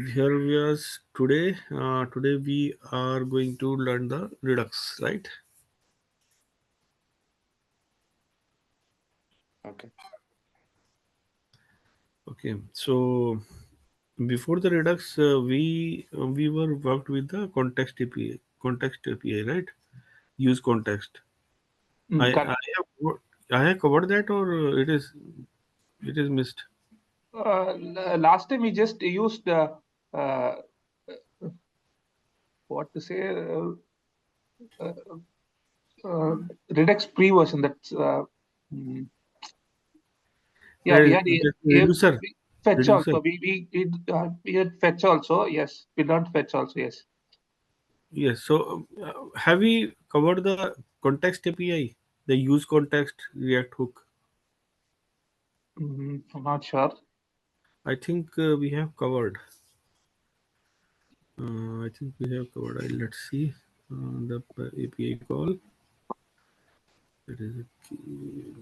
here we are today. Today we are going to learn the Redux, right? Okay. Okay. So before the Redux, we were worked with the context API, right? Use context. I Correct. I have covered that, or it is missed. Last time we just used uh, what to say uh, uh, Redux pre version. That's mm, yeah. We had Reducer, fetch reducer. also. We had fetch also. Yes, we learned fetch also. Yes. Yes. So have we covered the context API, the use context React hook? I'm not sure. I think we have covered. I think we have covered. Let's see the API call. It is a key.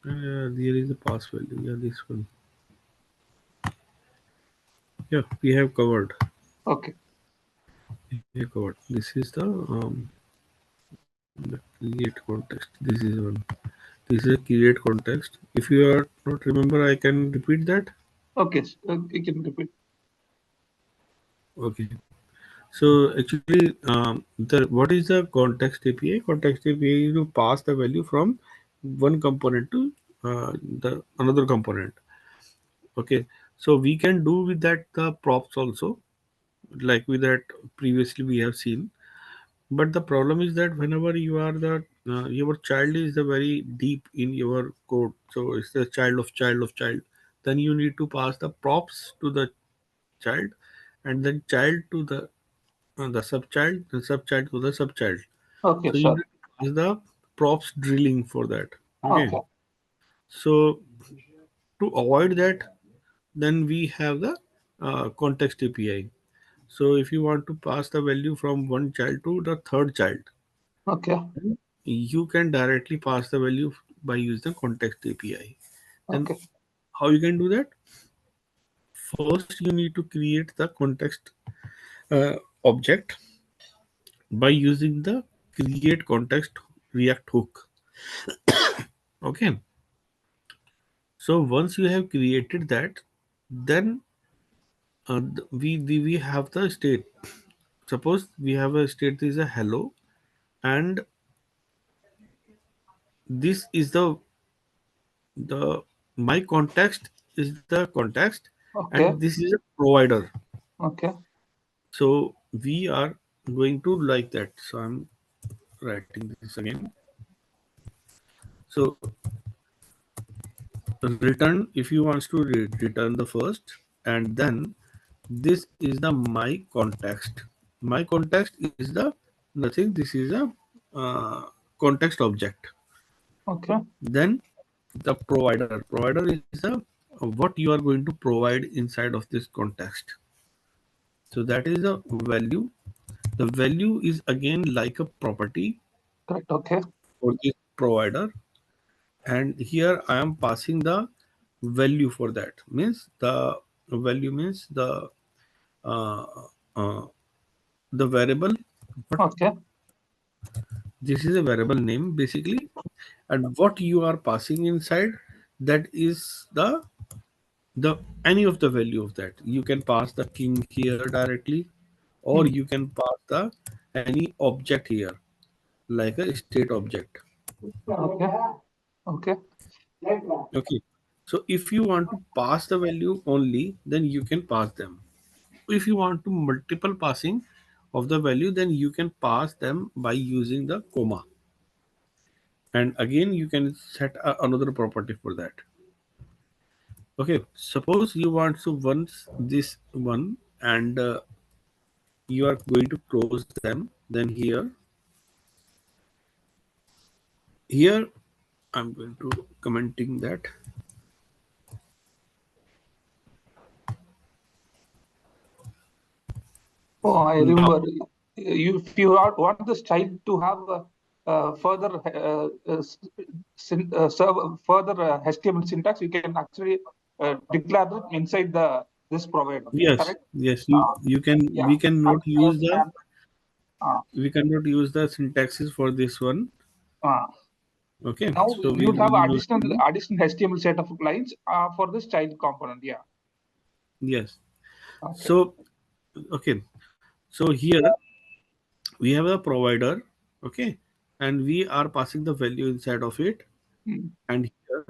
There is a pass value. Yeah, this one. Yeah, we have covered. Okay. We have covered. This is the create context. This is one. This is a create context. If you are not remember, I can repeat that. Okay. You can repeat. Okay. So actually, the what is the context API? Context API is to pass the value from one component to the another component. Okay, so we can do with that the props also, like with that previously we have seen. But the problem is that whenever you are the your child is the very deep in your code, so it's the child of child of child. Then you need to pass the props to the child, and then child to the subchild, the subchild to the subchild. Okay. So you Sure. need to pass the props drilling for that. Okay. Okay. So to avoid that, then we have the context API. So if you want to pass the value from one child to the third child, Okay. then you can directly pass the value by using the context API. Then Okay. how you can do that? First, you need to create the context object by using the create context React hook. Okay. So once you have created that, then we have the state. Suppose we have a state is a hello, and this is the my context is the context, and Okay. this is a provider. Okay. So we are going to like that. So I'm writing this again. So return if you want to return the first, and then this is the my context. My context is the nothing. This is a context object. Okay. Then the provider is the what you are going to provide inside of this context. So that is the value. The value is again like a property Correct. Okay. for this provider, and here I am passing the value for that. Means the value means uh, uh, the variable. What Okay. this is a variable name basically, and what you are passing inside, that is the any of the value of that. You can pass the king here directly, or Hmm. you can pass the any object here like a state object. Okay. Okay. Okay, so if you want to pass the value only, then you can pass them. If you want to multiple passing of the value, then you can pass them by using the comma, and again you can set another property for that. Okay, suppose you want to once this one, and you are going to close them. Then here I'm going to commenting that. Oh, I Now remember. If you want this child to have further further HTML syntax, you can actually declare it inside the this provider, Yes, correct? yes. You can Yeah, we cannot I use the understand. Uh, syntaxes for this one. uh, Okay, Now so we you'd have will use additional HTML set of lines for this child component. Yeah. yes. Okay. So okay, so here we have a provider. Okay, and we are passing the value inside of it, Mm, and here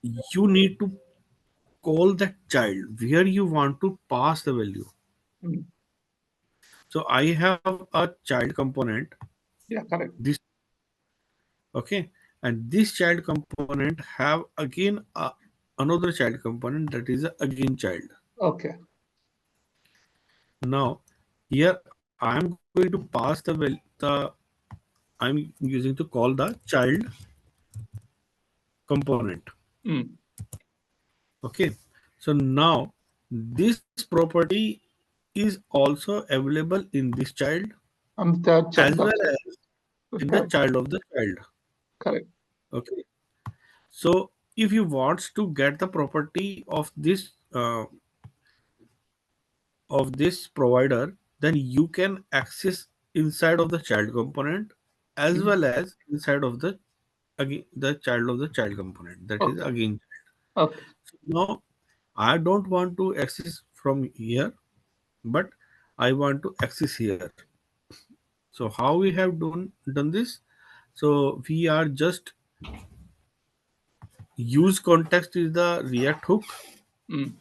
you need to call that child where you want to pass the value. mm. So I have a child component, Yeah. Correct. this okay, and this child component have again another child component that is a again child. Okay. Now here I am going to pass the I'm using to call the child component. Mm. Okay, so now this property is also available in this child And the as child well also. as in the Correct. child of the child. Correct. Okay, so if you want to get the property of this provider, then you can access inside of the child component as Mm. well as inside of the again the child of the child component, that is Okay. again. Okay. So now I don't want to access from here, but I want to access here. So how we have done this? So we are just use context is the React hook. Mm.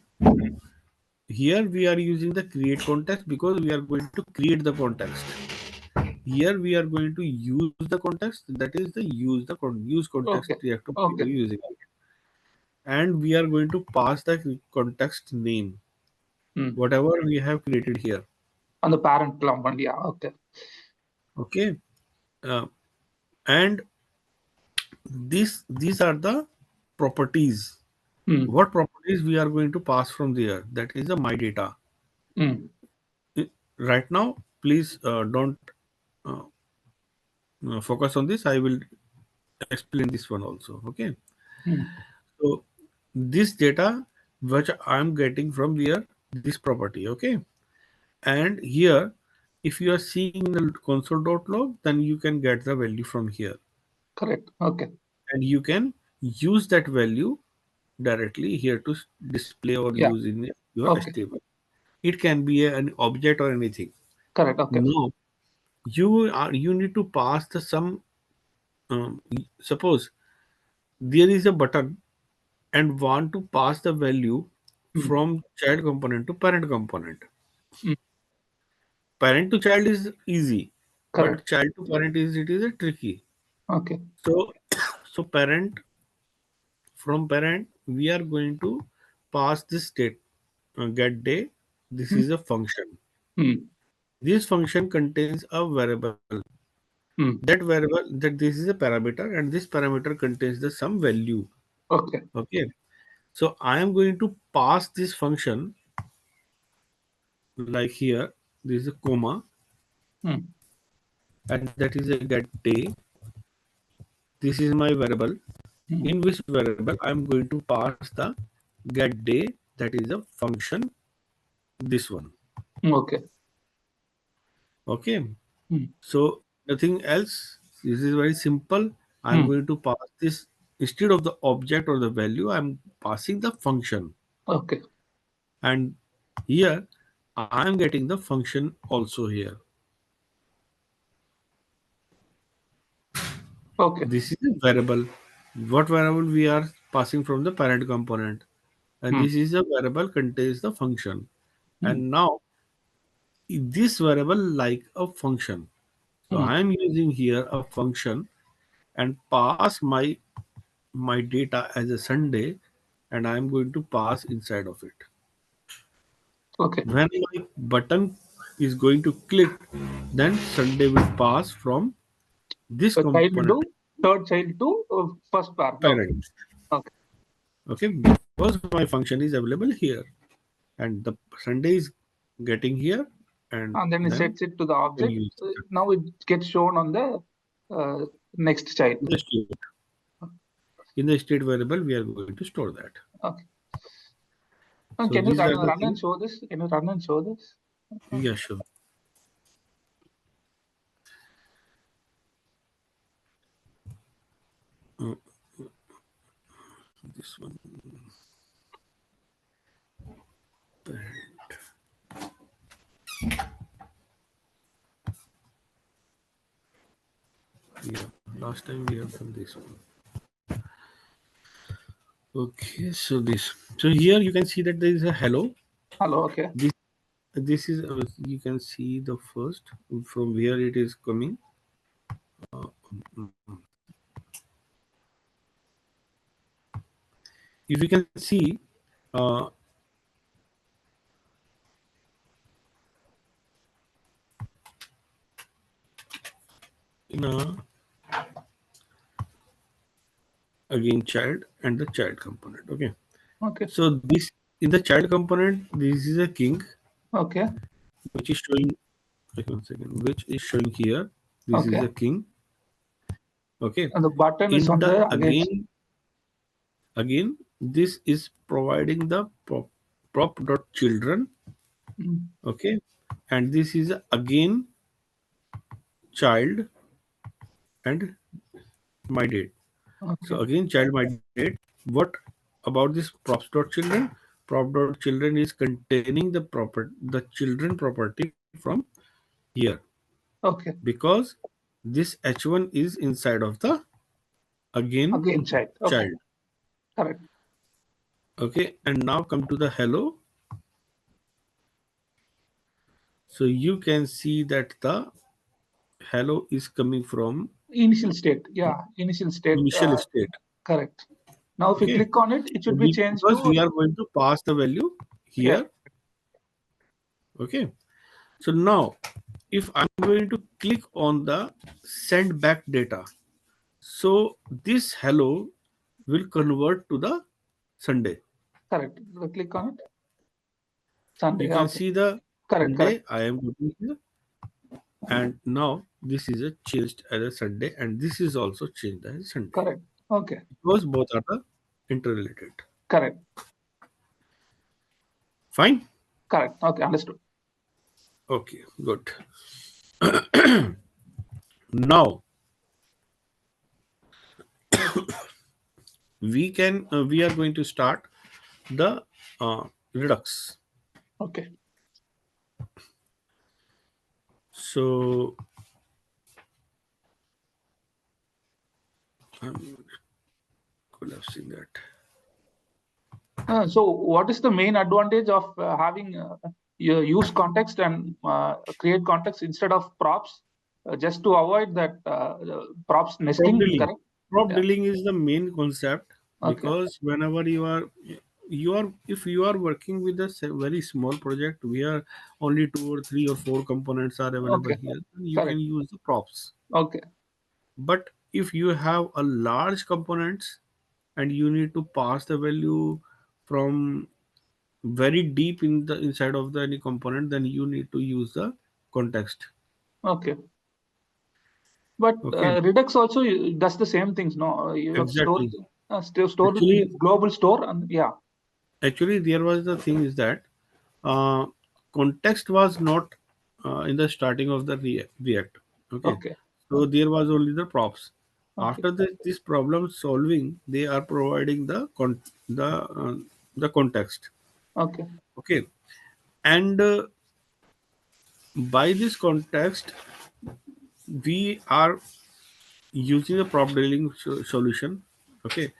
Here we are using the create context because we are going to create the context. Here we are going to use the context, that is the use context Okay. React hook we are Okay. using, and we are going to pass the context name Mm. whatever we have created here. On the parent component. Yeah. Okay. Okay, uh, and these are the properties. Mm. What properties we are going to pass from there? That is the my data. Mm. Right now, please don't uh, focus on this. I will explain this one also. Okay, Mm. so this data which I am getting from here, this property. Okay, and here if you are seeing in the console.log, then you can get the value from here, Correct. Okay. and you can use that value directly here to display or Yeah. use in your Okay. HTML. It can be an object or anything. Correct. Okay. No, you need to pass the some. Suppose there is a button and want to pass the value Mm. from child component to parent component. Mm. Parent to child is easy, Correct. but child to parent is it is a tricky. Okay. So so parent from parent we are going to pass this state get day. This Mm. is a function. Mm. This function contains a variable. Mm. That variable that this is a parameter and this parameter contains the some value. Okay. Okay. So I am going to pass this function like here. This is a comma Mm. and that is a get day. This is my variable Mm. in which variable I am going to pass the get day, that is a function, this one. Okay. Okay. Mm. So nothing else. This is very simple. I am Mm. going to pass this instead of the object or the value. I am passing the function, Okay. and here I am getting the function also here. Okay. This is a variable. What variable we are passing from the parent component, and Mm. this is a variable contains the function. Mm. And now this variable like a function. So Mm. I am using here a function and pass my data as a Sunday, and I am going to pass inside of it. Okay. When my button is going to click, then Sunday will pass from this So child component to third child to first parent. Okay. parent. Okay. Okay, because my function is available here, and the Sunday is getting here, and And then it then sets it to the you can object. use Now it gets shown on the next child. the state. In the state variable, we are going to store that. Okay. So Can you these are the run and things. show this? Can you run and show this? Yeah, sure. Uh, this one. Yeah, last time we have done this one. Okay, so this. So here you can see that there is a hello. Hello. Okay. This this is you can see the first from where it is coming. If you can see, uh, in a again child and the child component. Okay, Okay. so this in the child component, this is a king Okay. which is showing. Like 1 second, which is showing here. This is Okay. a king. Okay, And the button is in on the the against. again this is providing the prop dot children. Mm. Okay, and this is again child and my date. Okay. So again child my date. What about this props dot children? Prop dot children is containing the children property from here, Okay. because this h1 is inside of the again Again child. Okay. child. Correct. Okay, and now come to the hello. So you can see that the hello is coming from Initial state. Yeah. Initial state. initial state. Correct. Now, if you Okay, click on it, it so should be changed because to we are going to pass the value yeah. here. Okay, so now if I'm going to click on the send back data, so this hello will convert to the Sunday. Correct. So click on it. You Sunday. can Okay. see the Correct. Correct. Sunday. I am putting here, and now this is a changed as a Sunday, and this is also changed as a Sunday, Correct. Okay. because both are the interrelated. Correct. Fine. Correct. Okay. Understood. Okay, good. Now we are going to start the Redux. Okay. So I'm collapsing that. So, what is the main advantage of having your use context and create context instead of props, just to avoid that props Prop nesting? dealing. Correct. Prop Yeah. dealing is the main concept, Okay. because whenever you are if you are working with a very small project where only 2 or 3 or 4 components are available Okay. here, then you can Correct. use the props. Okay. But if you have a large components and you need to pass the value from very deep in the inside of the any component, then you need to use the context. Okay. But Okay, Redux also does the same things. No, you have stored exactly. still stored in Actually, this global store, and yeah. there was the thing is that uh, context was not in the starting of the React. Okay, Okay. so there was only the props. Okay. After this problem solving, they are providing the context. Okay. Okay, and by this context, we are using a prop dealing solution. Okay,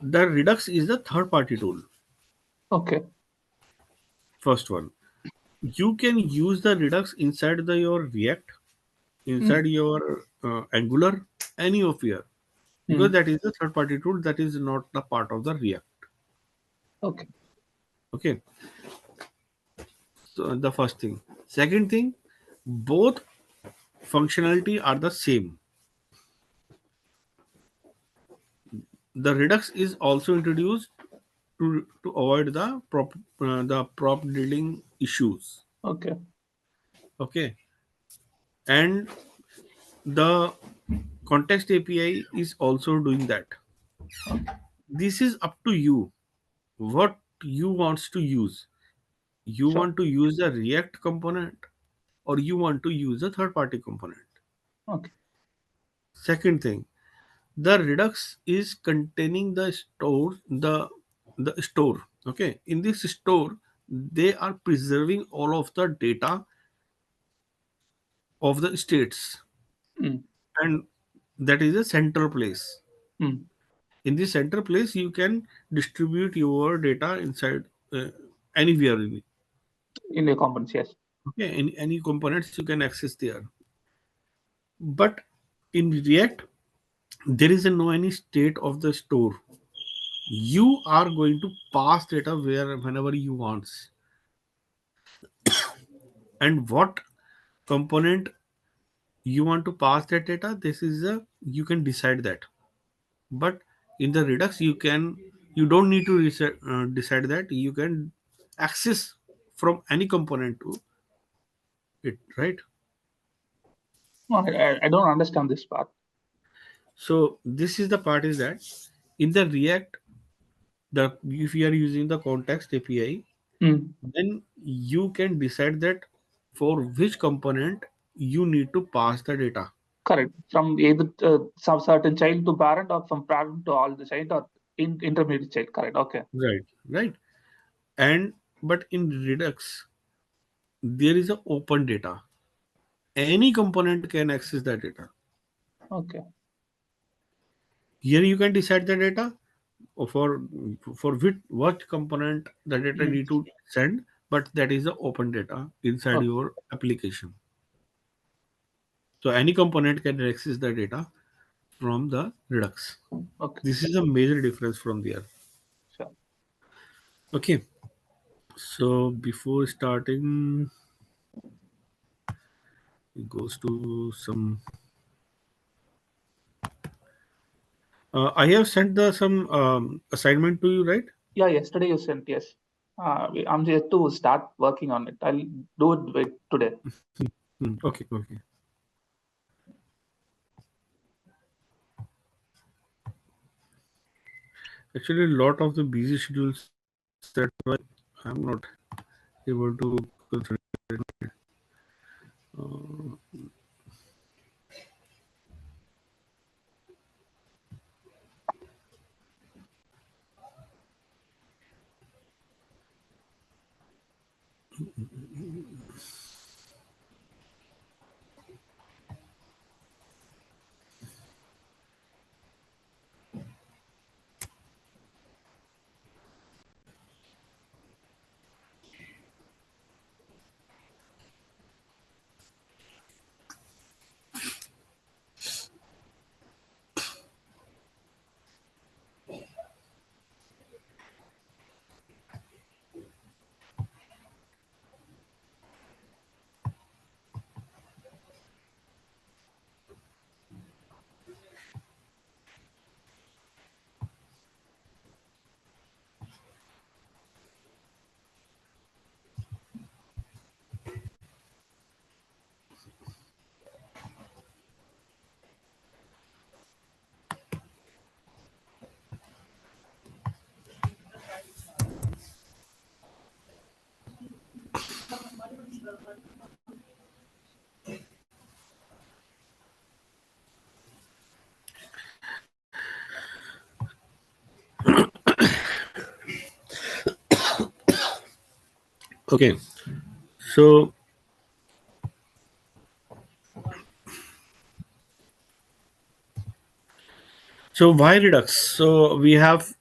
the Redux is the third party tool. Okay. First one, you can use the Redux inside your React, inside Mm. your Angular, any of your, because Mm. that is the third party tool, that is not the part of the React. Okay. Okay, so the first thing. Second thing, both functionality are the same. The Redux is also introduced to avoid the prop dealing issues. Okay. Okay, and the context API is also doing that. Okay. This is up to you what you wants to use. You Sure. want to use the React component or you want to use a third party component. Okay. Second thing, the Redux is containing the store. Okay, in this store they are preserving all of the data of the states, Mm. and that is a central place. Mm. In this central place you can distribute your data inside anywhere in it. In the components, yes. Okay, any components you can access there. But in React there is a no any state of the store. You are going to pass data where whenever you want, and what component you want to pass that data, this is a you can decide that. But in the Redux you don't need to decide that. You can access from any component to it, right? No, I don't understand this part. So this is the part is that in the React, the if you are using the context API, Mm. then you can decide that for which component you need to pass the data. Correct. From either some certain child to parent, or from parent to all the child, or intermediate child. Correct. Okay. Right, right. And but in Redux there is a open data. Any component can access that data. Okay. Here you can decide the data for which what component the data Mm. need to send, but that is the open data inside Okay. your application. So any component can access the data from the Redux. Okay. This is a major difference from there. Sure. Okay, so before starting, it goes to some. I have sent the some assignment to you, right? Yeah. Yesterday you sent, yes. I'm yet to start working on it. I'll do it today. Okay, okay. Actually, a lot of the busy schedules. That's why I'm not able to concentrate. Okay, so why Redux? So we have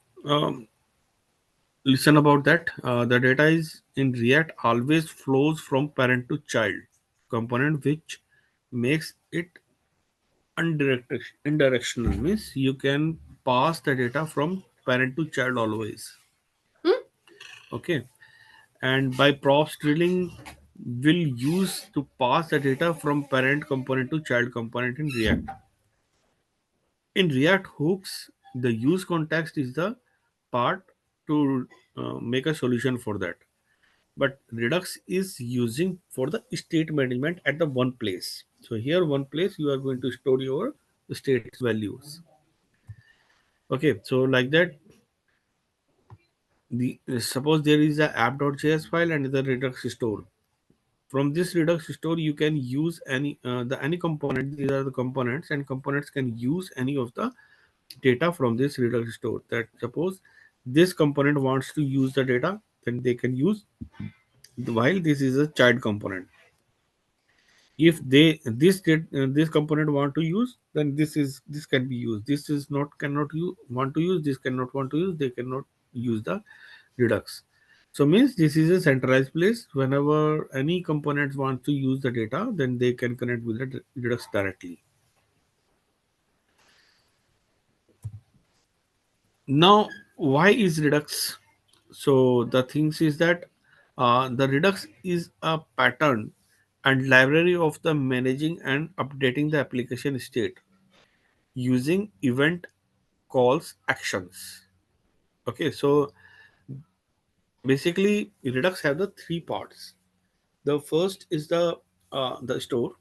listen about that. The data is in React always flows from parent to child component, which makes it indirectional. Means you can pass the data from parent to child always. Okay, and by props drilling will use to pass the data from parent component to child component in React. In React hooks, the use context is the part to make a solution for that. But Redux is using for the state management at the one place. So here one place you are going to store your states values. Okay, so like that Suppose there is a app.js file and the Redux store. From this Redux store, you can use any component. These are the components, and components can use any of the data from this Redux store. That suppose this component wants to use the data, then they can use, while this is a child component. If this component want to use, then this can be used. This is not cannot you want to use, this cannot want to use, they cannot use the Redux. So means this is a centralized place. Whenever any components want to use the data, then they can connect with the Redux directly. Now, why is Redux? So the things is that the Redux is a pattern and library of the managing and updating the application state using event calls actions. Okay, so basically Redux have the three parts. The first is the store,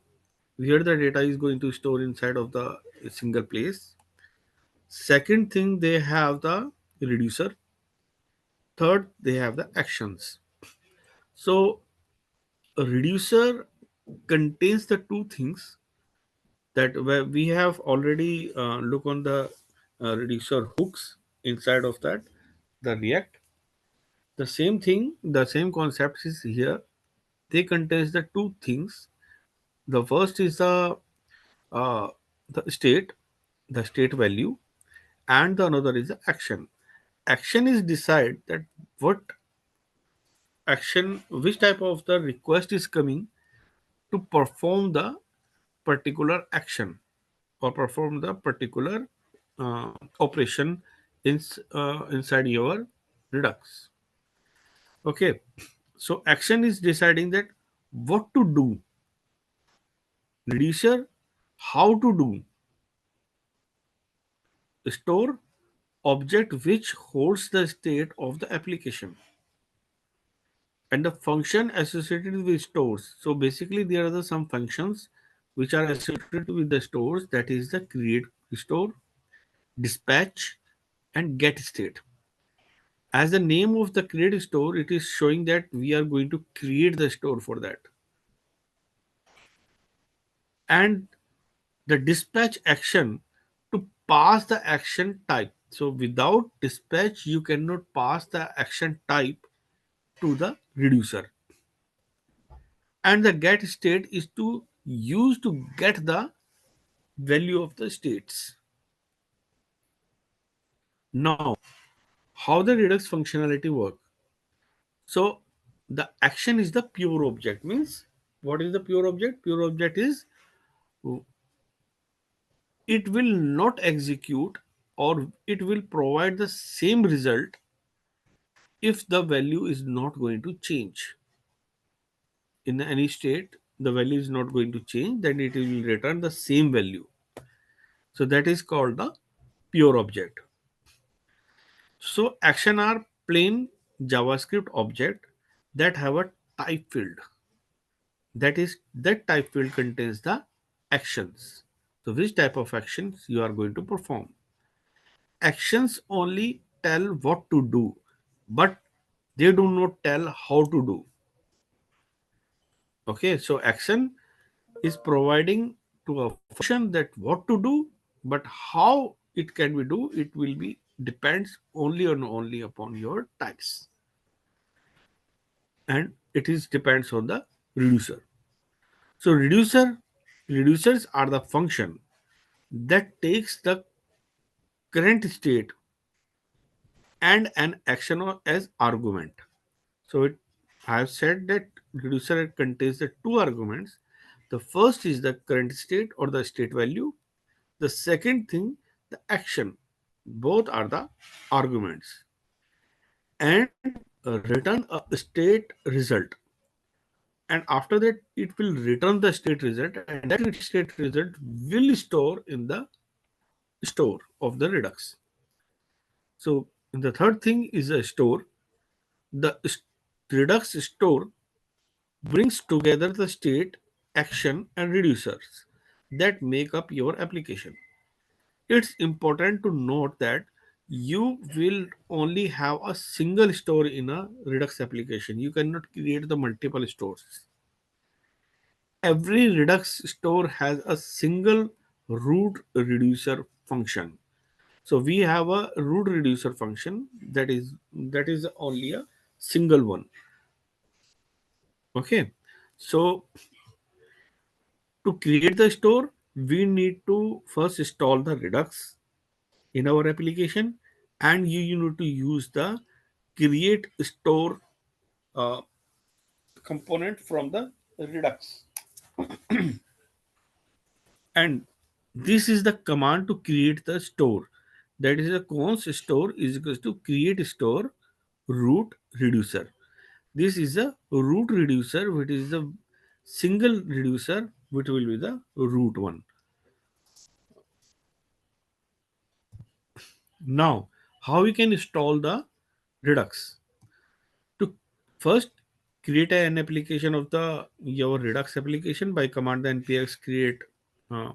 where the data is going to store inside of the single place. Second thing, they have the reducer. Third, they have the actions. So a reducer contains the two things that where we have already look on the reducer hooks inside of that the React. The same thing, the same concept is here. They contains the two things. The first is uh, the state value, and the another is the action. Action is decide that what action, which type of the request is coming to perform the particular action or perform the particular operation inside your Redux. Okay, so action is deciding that what to do. Reducer, how to do. Store, object which holds the state of the application, and the function associated with stores. So basically there are some functions which are associated with the stores, that is the create store, dispatch, and get state. As the name of the create store, it is showing that we are going to create the store for that. And the dispatch action, to pass the action type. So without dispatch, you cannot pass the action type to the reducer. And the get state is to use to get the value of the states. Now, how the Redux functionality work? So the action is the pure object. Means what is the pure object? Pure object is it will not execute, or it will provide the same result if the value is not going to change. In any state, the value is not going to change, then it will return the same value. So that is called the pure object. So action are plain JavaScript object that have a type field. That is, that type field contains the actions. So which type of actions you are going to perform? Actions only tell what to do, but they do not tell how to do. Okay, so action is providing to a function that what to do, but how it can be do, it will be depends only and only upon your types, and it is depends on the reducer. So reducers are the function that takes the current state and an action as argument. So I have said that reducer contains the two arguments. The first is the current state or the state value. The second thing, the action. Both are the arguments, and return a state result. And after that, it will return the state result, and that state result will store in the store of the Redux. So the third thing is a store. The Redux store brings together the state, action, and reducers that make up your application. It's important to note that you will only have a single store in a Redux application. You cannot create the multiple stores. Every Redux store has a single root reducer function. So we have a root reducer function that is only a single one. Okay. So to create the store, we need to first install the Redux in our application, and you need to use the create store uh, component from the Redux. And this is the command to create the store. That is a const store is equals to create store root reducer. This is a root reducer, which is the single reducer, which will be the root one. Now, how we can install the Redux? To first create an application of the your Redux application by command the npx create uh,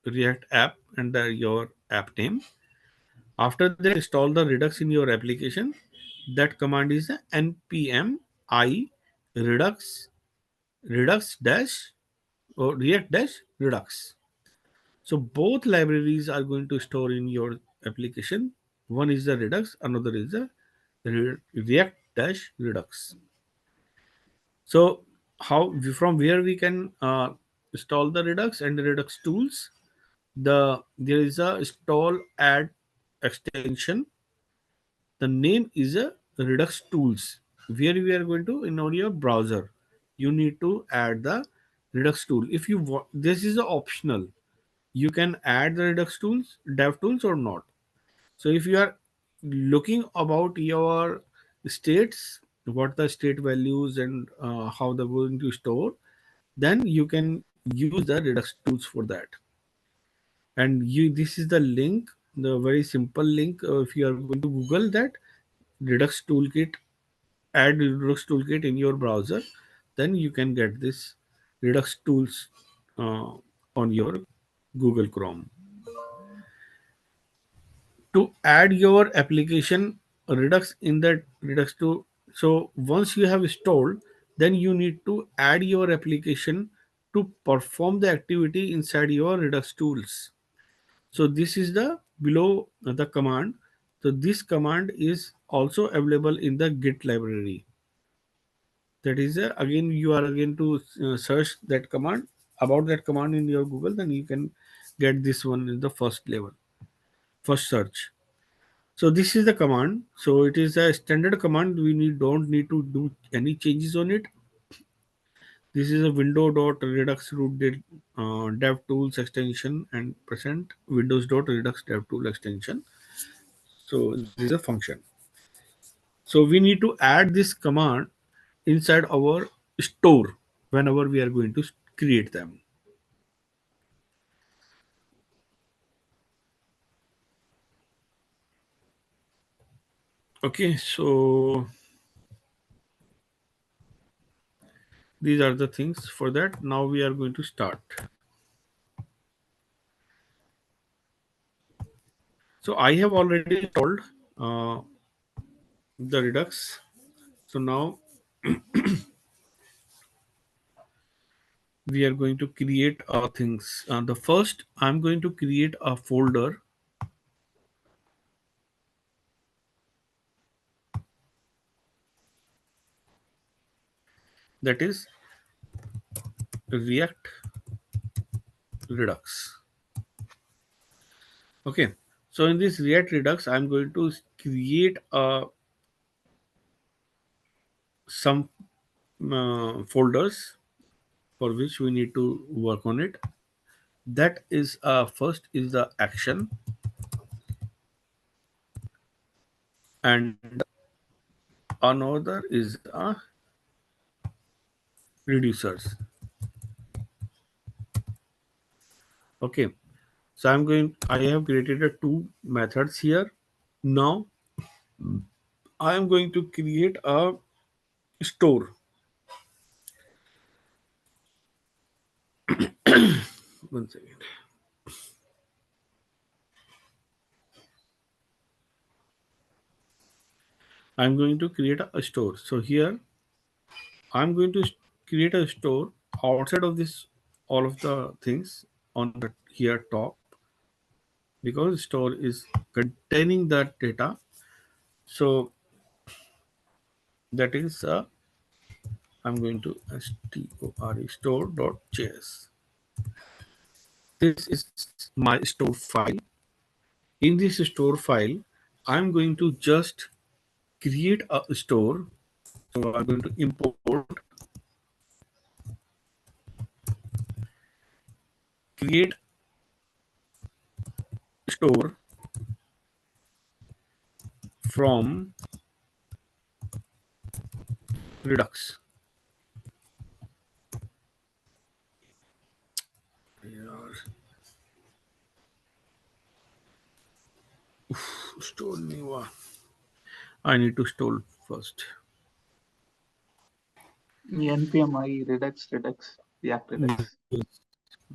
React app and your app name. After that, install the Redux in your application. That command is the npm I redux redux dash or react dash redux. So both libraries are going to store in your application. One is the Redux, another is the React dash Redux. So from where we can install the Redux and the Redux tools? There is a install add extension. The name is a Redux tools. Where we are going to in on your browser, you need to add the Redux tool. If you want, this is a optional. You can add the Redux tools, dev tools or not. So if you are looking about your states, what the state values and how they're going to store, then you can use the Redux tools for that. And you, this is the link, the very simple link. If you are going to Google that Redux toolkit, add Redux toolkit in your browser, then you can get this Redux tools uh, on your Google Chrome. To add your application Redux in that Redux to, so once you have installed, then you need to add your application to perform the activity inside your Redux tools. So this is the below the command. So this command is also available in the Git library. That is again you are again to search that command about that command in your Google, then you can get this one in the first level, first search. So this is the command. So it is a standard command. Don't need to do any changes on it. This is a window.redux root dev tools extension and present windows.redux dev tool extension. So this is a function. So we need to add this command inside our store whenever we are going to create them. Okay, so these are the things for that. Now we are going to start. So I have already installed uh, the Redux. So now we are going to create things. The first, I'm going to create a folder that is React Redux. Okay. So in this React Redux, I'm going to create some folders for which we need to work on it. That is first is the action, and another is reducers. Okay. So I have created a two methods here. Now I am going to create a store. One second. I'm going to create a store. So here I'm going to create a store outside of this all of the things on the here top, because store is containing that data. So that is I'm going to store.js. This is my store file. In this store file, I'm going to just create a store. So I'm going to import create store from Redux. Store new. I need to store first. npm I Redux React Yes, Redux.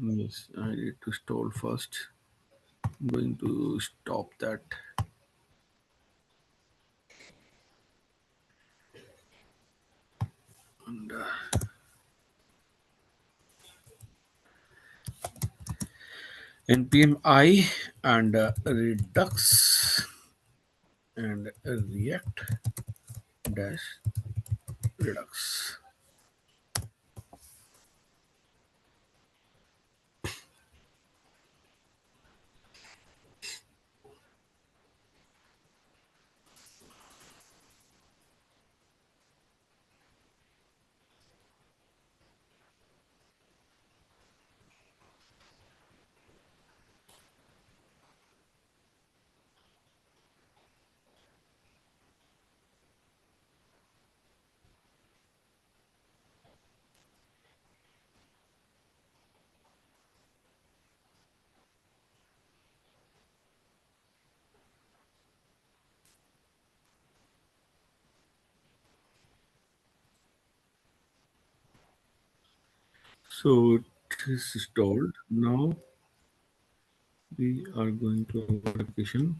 yes, I need to store first. I'm going to stop that. And npm I and Redux and React dash Redux. So it is stored. Now we are going to our application.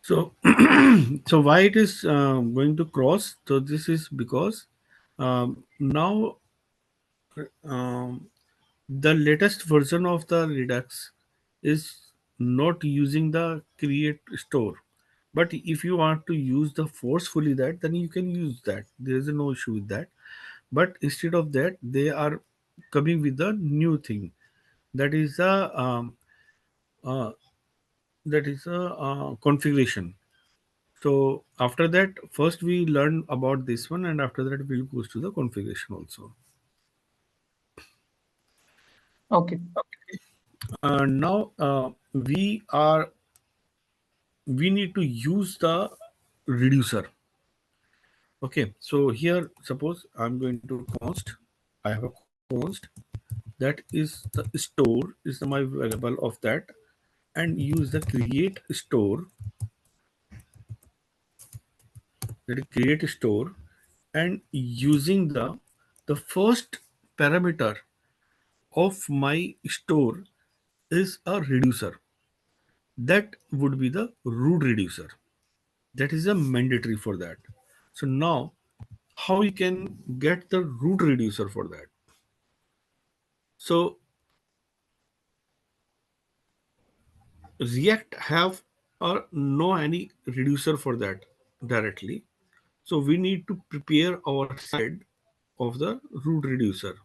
So, so why it is going to cross? So this is because now um, the latest version of the Redux is not using the create store. But if you want to use the forcefully that, then you can use that. There is no issue with that. But instead of that, they are coming with a new thing. That is a uh, configuration. So after that, first we learn about this one, and after that we'll go to the configuration also. Okay. Now we need to use the reducer. Okay, so here suppose I'm going to const. I have a const that is the store is the my variable of that, and use the create store, that is create store, and using the first parameter of my store is a reducer. That would be the root reducer. That is a mandatory for that. So now how you can get the root reducer for that? So React have no any reducer for that directly. So we need to prepare our side of the root reducer.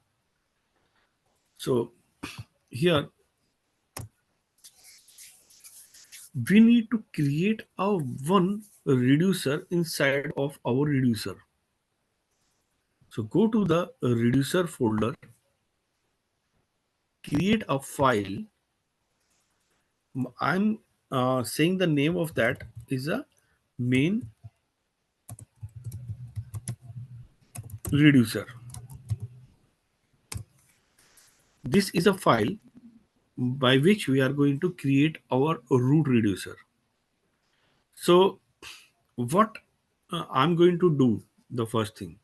So here we need to create a one reducer inside of our reducer. So go to the reducer folder, create a file. I'm saying the name of that is a main reducer. This is a file by which we are going to create our root reducer. So what I'm going to do, the first thing,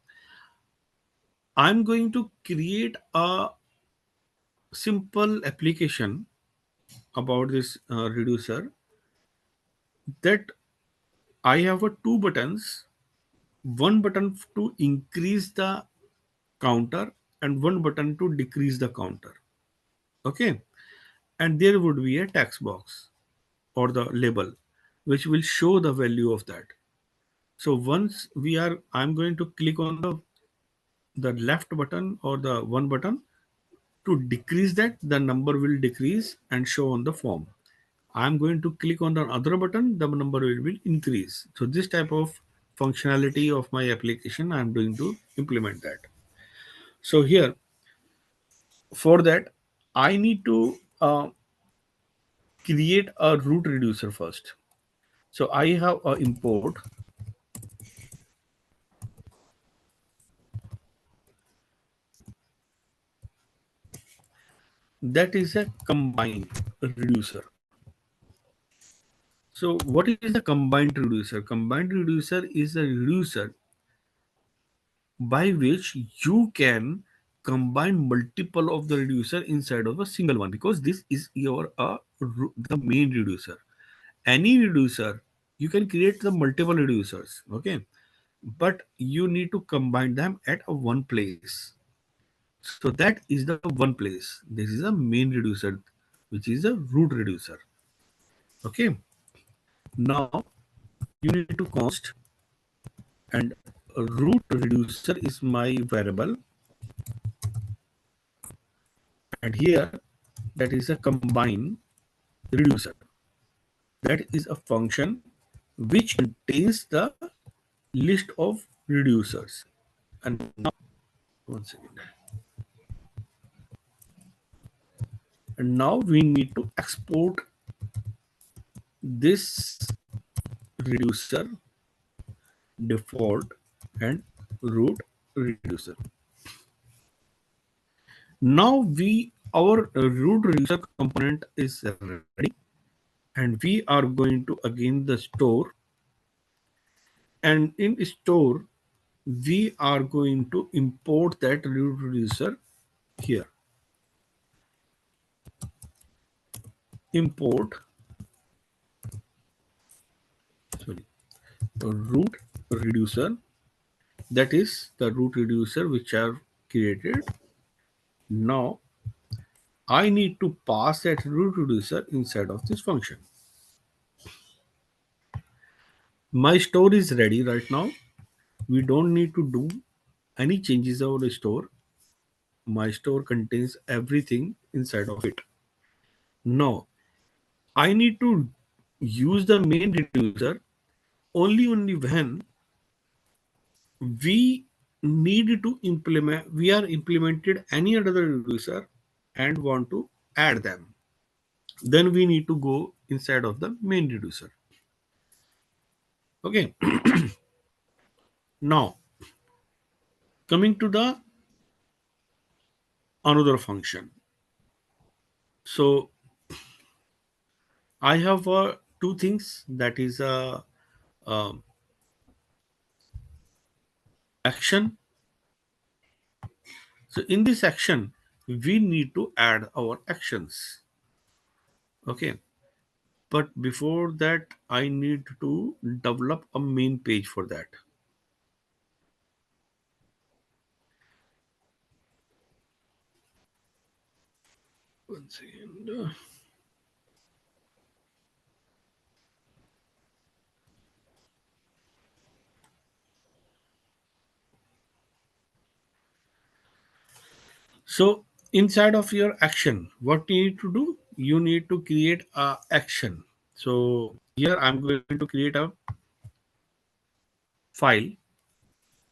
I'm going to create a simple application about this reducer, that I have a two buttons, one button to increase the counter and one button to decrease the counter. Okay, and there would be a text box or the label which will show the value of that. So once I'm going to click on the left button or the one button to decrease that, the number will decrease and show on the form. I'm going to click on the other button, the number will increase. So this type of functionality of my application, I'm going to implement that. So here, for that, I need to create a root reducer first. So I have a import that is a combined reducer. So what is a combined reducer? Combined reducer is a reducer by which you can combine multiple of the reducer inside of a single one, because this is your the main reducer. Any reducer, you can create the multiple reducers, okay, but you need to combine them at a one place. So that is the one place. This is a main reducer, which is a root reducer. Okay. Now you need to const, and root reducer is my variable, and here that is a combine reducer. That is a function which contains the list of reducers. And now, one second. And now we need to export this reducer default and root reducer. Now our root reducer component is ready, and we are going to again the store, and in store we are going to import that root reducer here. Import, sorry, root reducer, that is the root reducer which are created. Now I need to pass that root reducer inside of this function. My store is ready right now. We don't need to do any changes over the store. My store contains everything inside of it. Now I need to use the main reducer only when we need to implement, we are implemented any other reducer and want to add them. Then we need to go inside of the main reducer. Okay. Now coming to the another function. So I have two things, that is a action. So in this action, we need to add our actions. Okay. But before that, I need to develop a main page for that. One second. So inside of your action, what you need to do? You need to create a action. So here I'm going to create a file.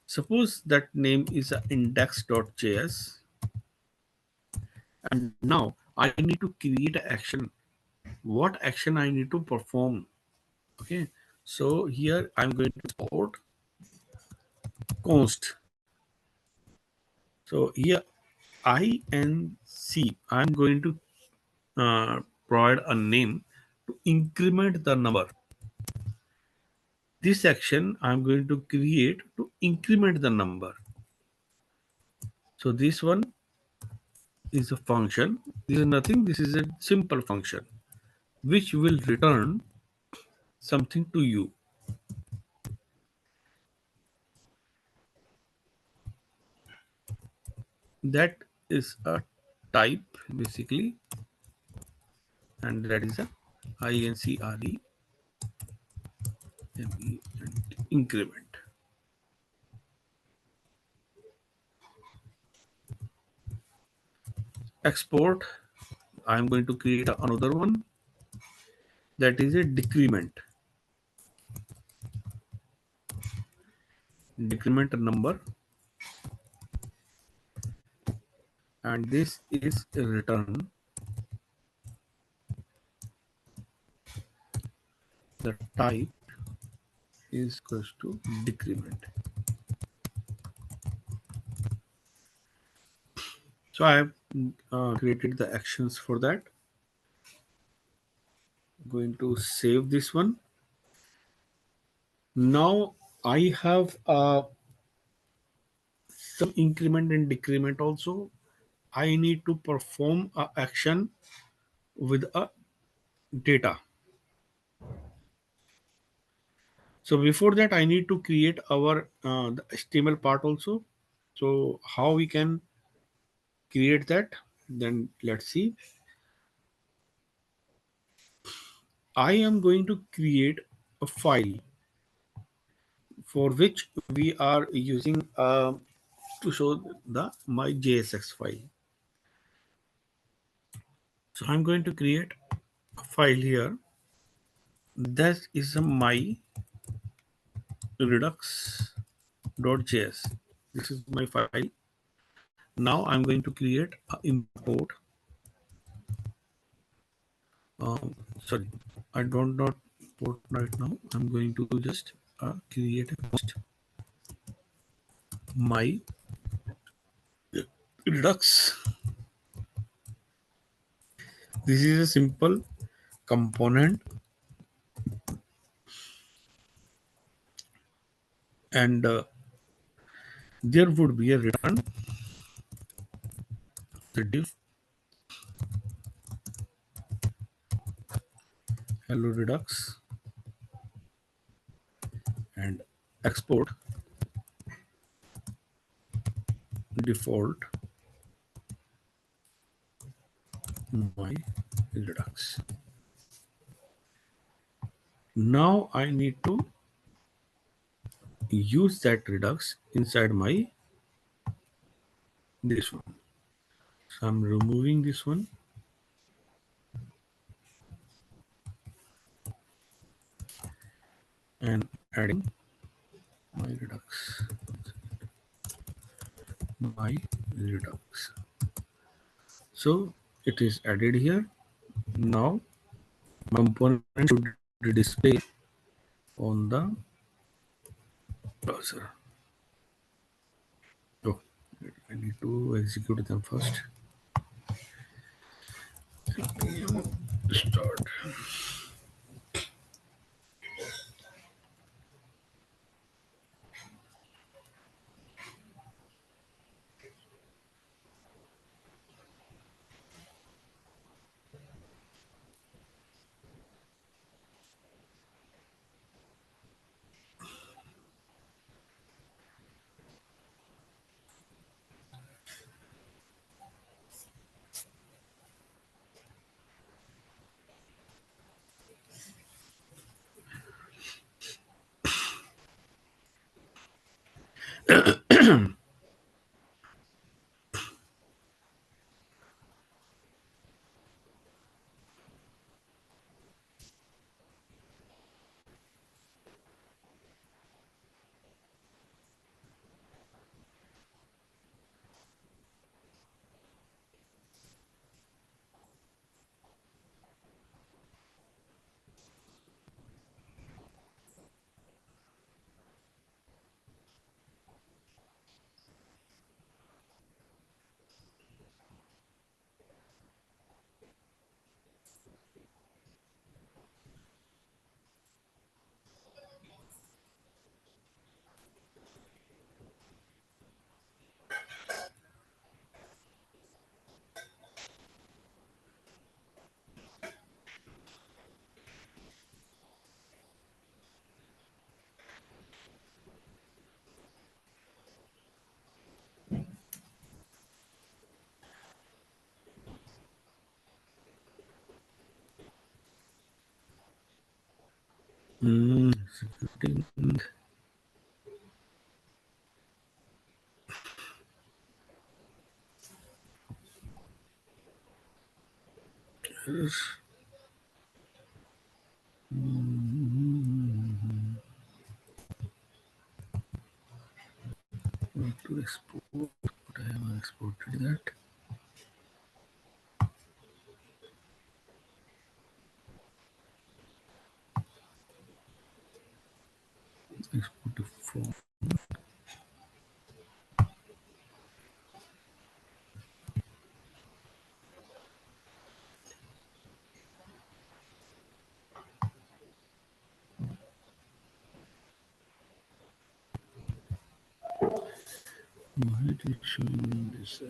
Suppose that name is index.js. And now I need to create an action. What action I need to perform? Okay. So here I'm going to export const. So here inc, I'm going to provide a name to increment the number. This action I'm going to create to increment the number. So this one is a function. This is nothing. This is a simple function which will return something to you. That is a type basically, and that is a increment increment. Export. I'm going to create another one, that is a decrement number, and this is a return the type is equals to decrement. So I have created the actions for that. Going to save this one. Now I have some increment and decrement also. I need to perform a action with a data. So before that, I need to create our the HTML part also. So how we can create that? Then let's see. I am going to create a file for which we are using to show the my JSX file. So I'm going to create a file here. That is a my redux.js. This is my file. Now I'm going to create a import. Sorry, I don't not import right now. I'm going to just create a post my redux. This is a simple component, and there would be a return the div hello redux and export default my redux. Now I need to use that redux inside my this one. So I'm removing this one and adding my redux. My redux. So it is added here. Now component should display on the browser. Oh, I need to execute them first. Start. Executing. Yes. Need to export. But I have exported that. Export to form. Why it is showing this?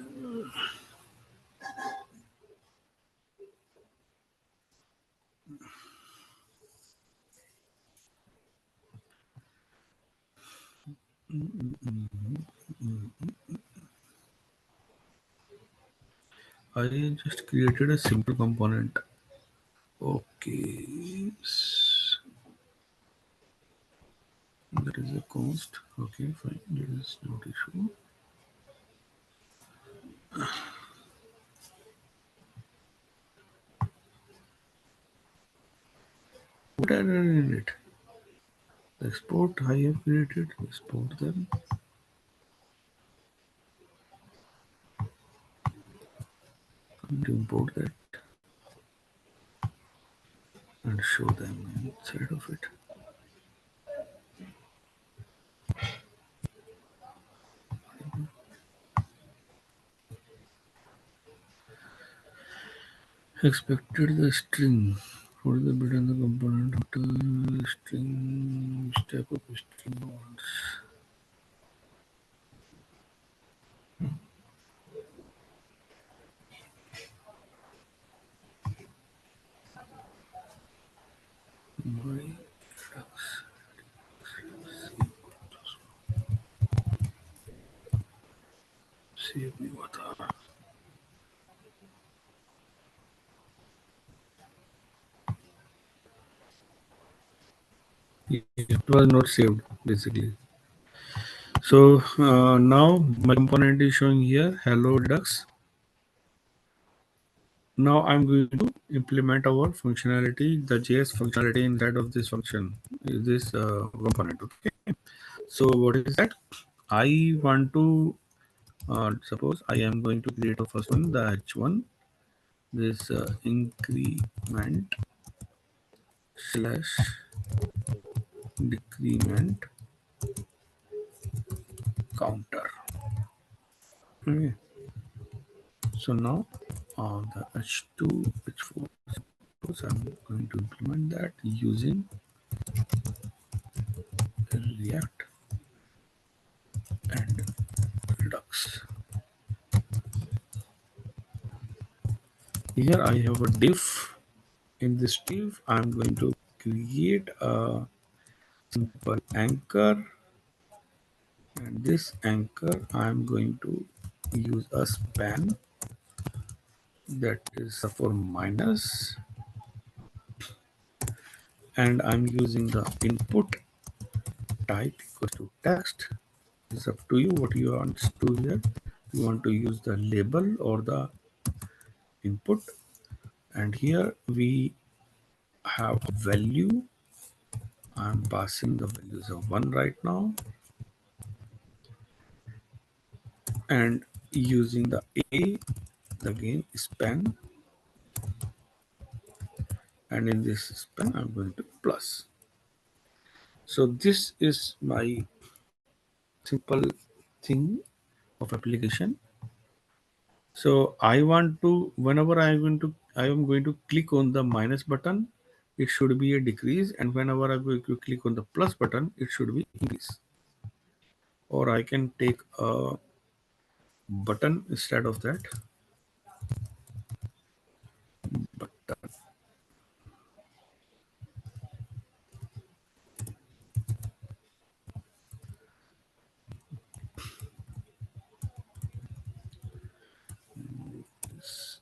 I just created a simple component. Okay. That is a cost. Okay, fine. There is no issue. What I did in it? Export I have created. Export them and import that and show them inside of it. Expected the string. What is the bit on the component of the string step of string once. My Redux. Save me what it was not saved basically. So now my component is showing here hello Redux. Now I'm going to implement our functionality, the JS functionality inside of this function, this component. Okay. So what is that? I want to suppose I am going to create a first one, the H1, this increment slash decrement counter. Okay. So now the H2, H4, so I'm going to implement that using React and Redux. Here I have a div. In this div, I'm going to create a simple anchor, and this anchor I'm going to use a span that is for minus, and I'm using the input type equals to text. It's up to you what you want to do here. You want to use the label or the input, and here we have a value. I'm passing the values of 1 right now, and using the a again span, and in this span I'm going to plus. So this is my simple thing of application. So I want to, whenever I am going to click on the minus button, it should be a decrease, and whenever I'm going to click on the plus button, it should be increase. Or I can take a button instead of that. Button. This,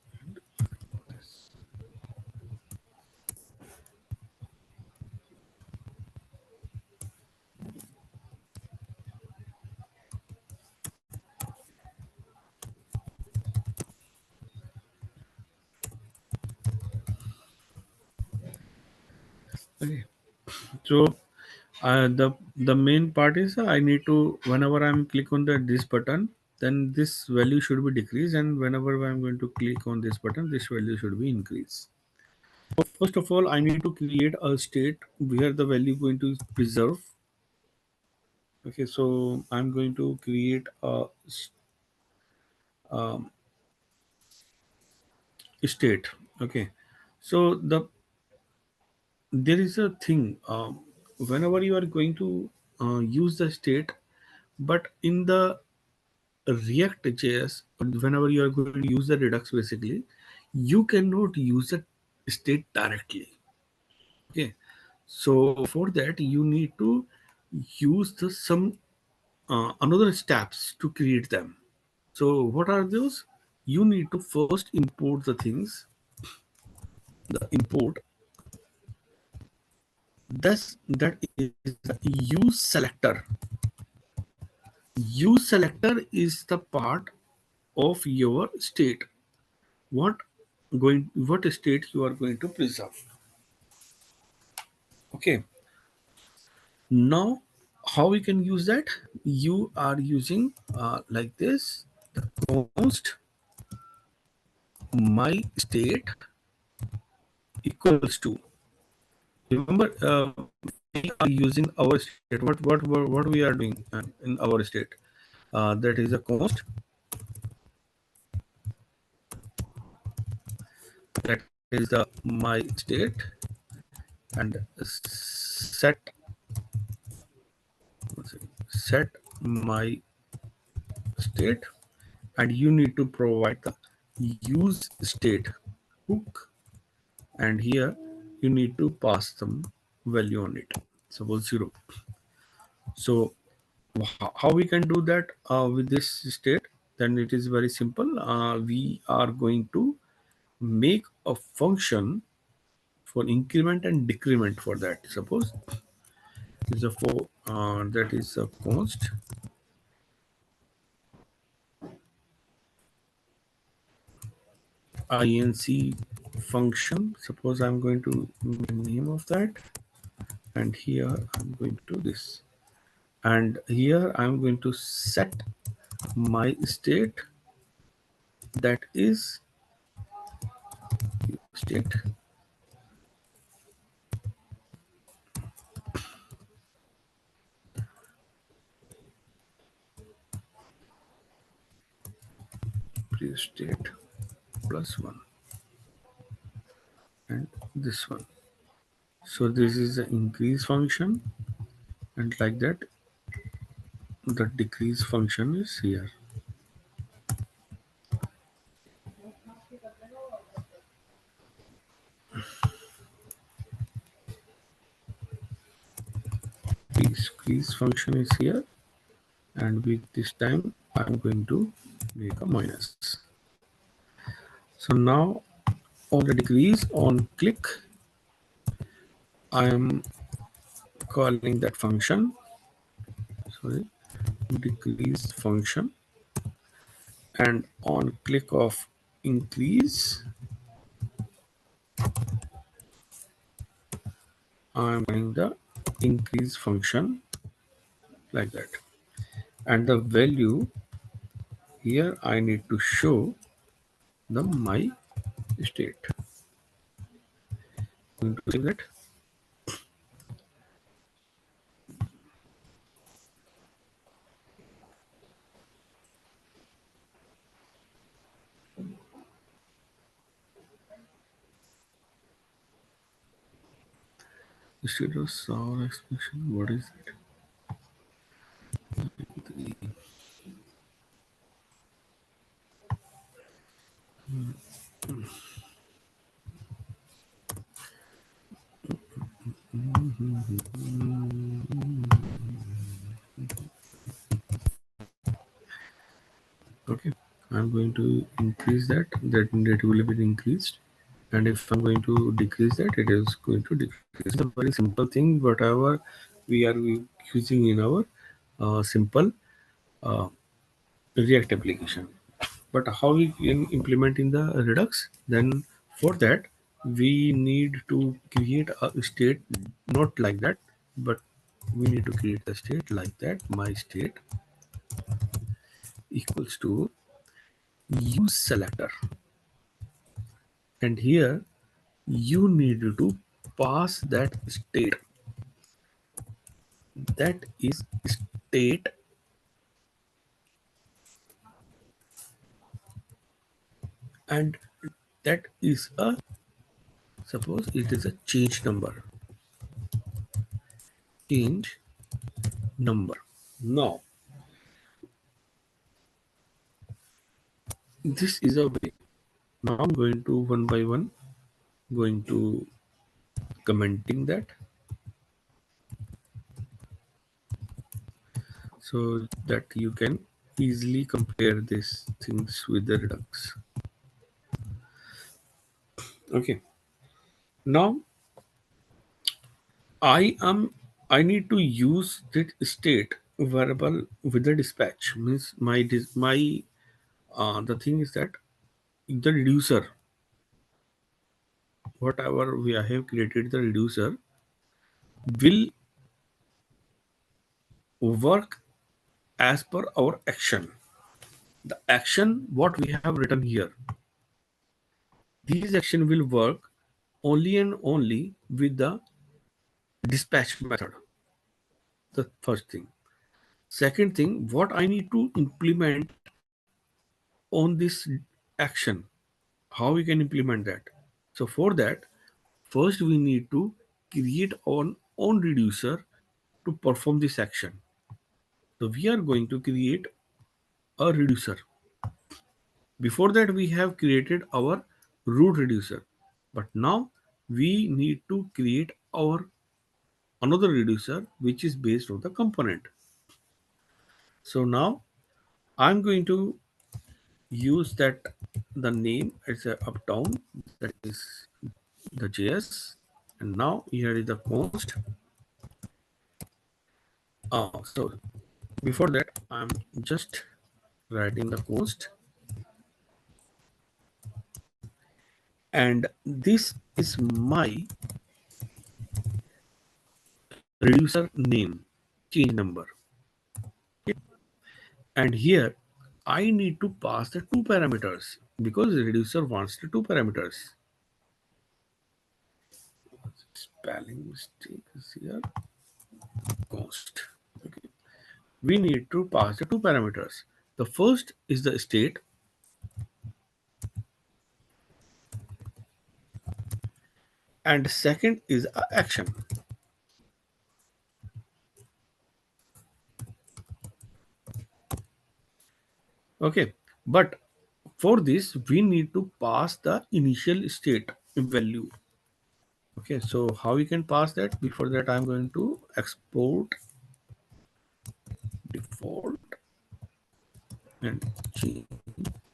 this. Okay. So the main part is I need to, whenever I'm click on the this button, then this value should be decreased, and whenever I'm going to click on this button, this value should be increased. First of all, I need to create a state where the value going to preserve. Okay, so I'm going to create a um, state. Okay, so there is a thing, whenever you are going to use the state, but in the React JS, whenever you are going to use the Redux, basically, you cannot use the state directly. Okay, so for that you need to use some another steps to create them. So what are those? You need to first import the things. The import, that is the use selector. Use selector is the part of your state. What what state you are going to preserve. Okay, now how we can use that? You are using like this, the const my state equals to, remember, we are using our state. What we are doing in our state, that is a const, that is the my state, and set my state, and you need to provide the use state hook, and here you need to pass some value on it, suppose 0. So how we can do that with this state? Then it is very simple. We are going to make a function for increment and decrement for that. Suppose is a for that is a const inc function. Suppose I'm going to make name of that, and here I'm going to this, and here I'm going to set my state, that is state pre-state plus 1, and this one. So this is the increase function, and like that the decrease function is here. Decrease function is here, and with this time I'm going to make a minus. So now on the decrease, on click, I am calling that function, sorry, decrease function, and on click of increase, I am calling the increase function, like that, and the value here I need to show the my state. Going to save that. State of sour expression, what is it? Okay, I'm going to increase that, that will be increased, and if I'm going to decrease that, it is going to decrease. It's a very simple thing, whatever we are using in our simple uh, React application. But how we can implement in the Redux? Then for that we need to create a state not like that, but we need to create the state like that. My state equals to use selector, and here you need to pass that state, that is state, and that is a, suppose it is a change number, change number. Now this is a way. Now I'm going to one by one going to commenting that, so that you can easily compare these things with the Redux. Okay. Now I need to use that state variable with the dispatch. Means my the thing is that the reducer, whatever we have created, the reducer will work as per our action. The action what we have written here, these action will work only and only with the dispatch method. The first thing. Second thing, what I need to implement on this action, how we can implement that. So for that, first we need to create our own reducer to perform this action. So we are going to create a reducer. Before that, we have created our root reducer, but now we need to create our another reducer which is based on the component. So now I'm going to use that, the name is a uptown, that is the JS, and now here is the const. So before that I'm just writing the const, and this is my reducer name, change number. Okay. And here I need to pass the two parameters because the reducer wants the two parameters. Spelling mistake is here. Const. Okay. We need to pass the two parameters. The first is the state, and second is a action. Okay, but for this we need to pass the initial state value. Okay, so how we can pass that? Before that I'm going to export default and change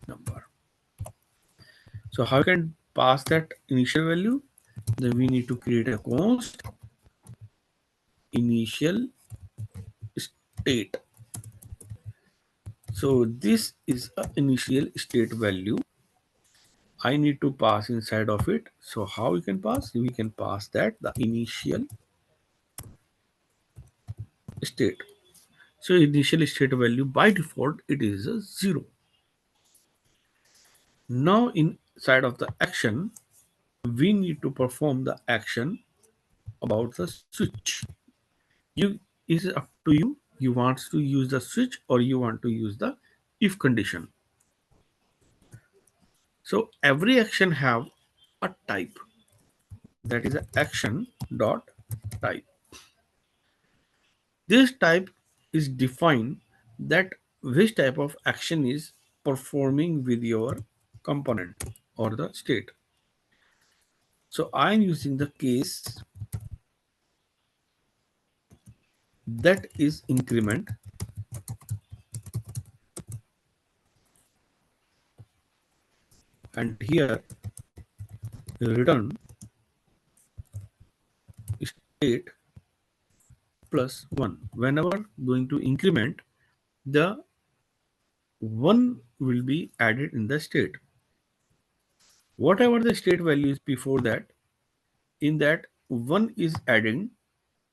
number. So how we can pass that initial value? Then we need to create a const initial state. So this is a initial state value I need to pass inside of it. So how we can pass? We can pass that the initial state. So initial state value by default it is a 0. Now inside of the action we need to perform the action about the switch. You is up to you. You want to use the switch or you want to use the if condition. So every action have a type, that is a action dot type. This type is defined that which type of action is performing with your component or the state. So I am using the case that is increment, and here return state plus 1. Whenever going to increment, the 1 will be added in the state. Whatever the state value is before that, in that one is added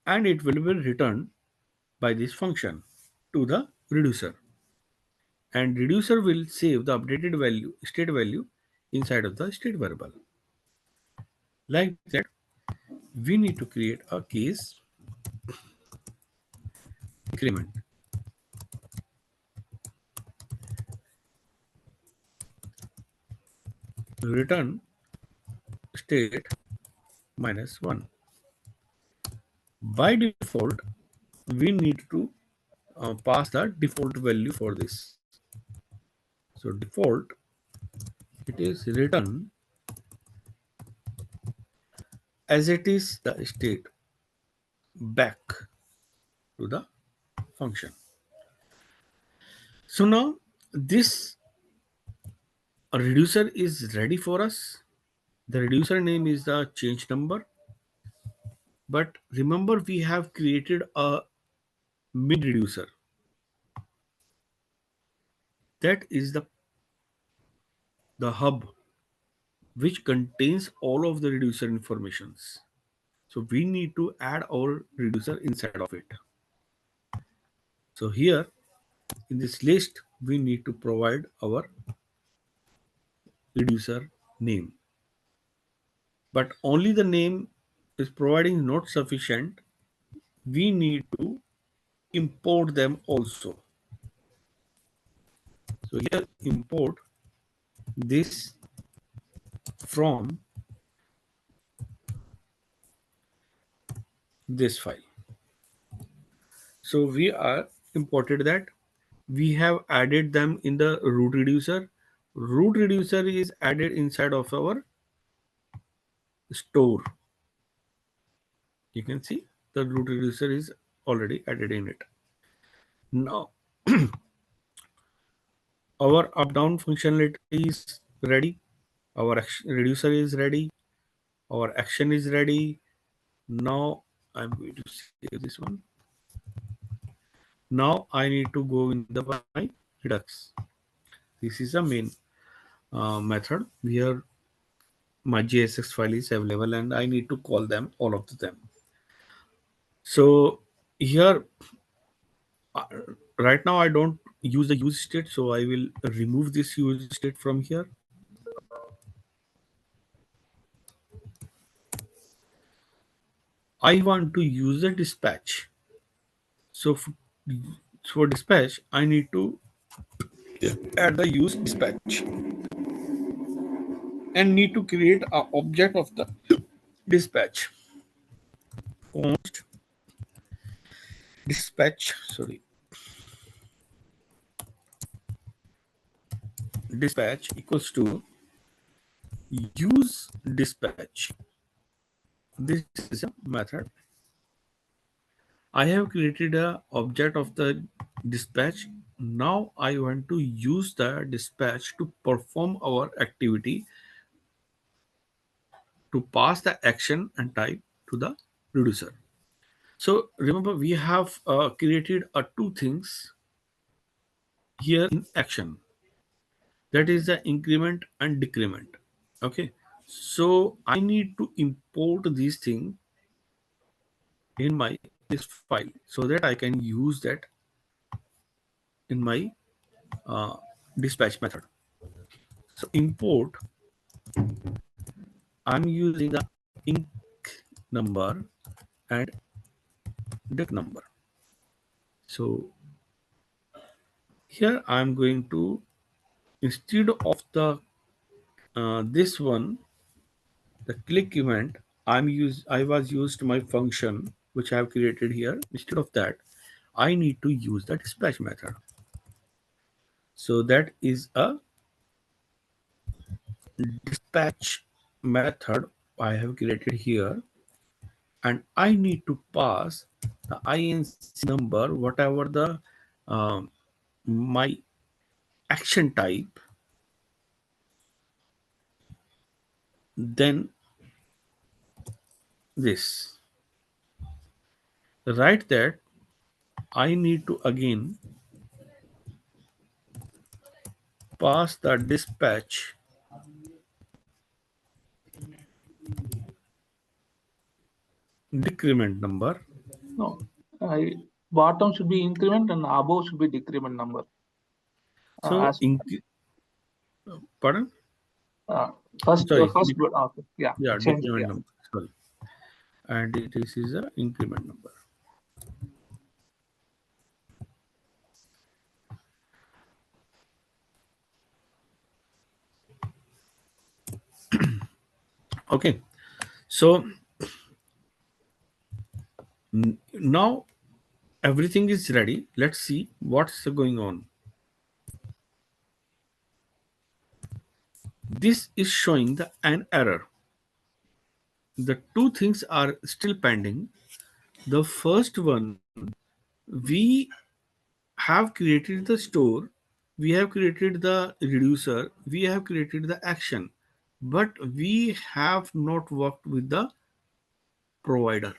and it will be returned by this function to the reducer, and reducer will save the updated value state value inside of the state variable. Like that, we need to create a case increment return state minus 1. By default, we need to pass the default value for this. So default, it is return as it is the state back to the function. So now this reducer is ready for us. The reducer name is the change number. But remember, we have created a min reducer. That is the hub which contains all of the reducer informations. So we need to add our reducer inside of it. So here in this list, we need to provide our reducer name. But only the name is providing not sufficient. We need to import them also. So here import this from this file. So we are imported that. We have added them in the root reducer. Root reducer is added inside of our store. You can see the root reducer is already added in it. Now our up down functionality is ready. Our reducer is ready. Our action is ready. Now I'm going to save this one. Now I need to go in the my Redux. This is the main method where my JSX file is available and I need to call them all of them. So here uh, right now I don't use the use state, so I will remove this use state from here. I want to use the dispatch. So for dispatch, I need to add the use dispatch and need to create an object of the dispatch. Const dispatch, sorry, dispatch equals to use dispatch. This is a method. I have created a object of the dispatch. Now I want to use the dispatch to perform our activity, to pass the action and type to the reducer. So remember, we have created two things here in action. That is the increment and decrement. Okay. So I need to import these things in my this file so that I can use that in my uh, dispatch method. So import, I'm using the inc number and dec number. So here I'm going to, instead of the this one, the click event, I was used my function which I have created here. Instead of that, I need to use the dispatch method. So that is a dispatch method I have created here, and I need to pass the inc number, whatever the my action type, then this. Right there, I need to again pass the dispatch decrement number. No, bottom should be increment and above should be decrement number. So, As pardon? uh, first, Sorry, okay, yeah, yeah, change it, decrement yeah. number. Sorry, and this is a increment number. Okay, so now everything is ready. Let's see what's going on. This is showing an error. The two things are still pending. The first one, we have created the store, we have created the reducer, we have created the action, but we have not worked with the provider.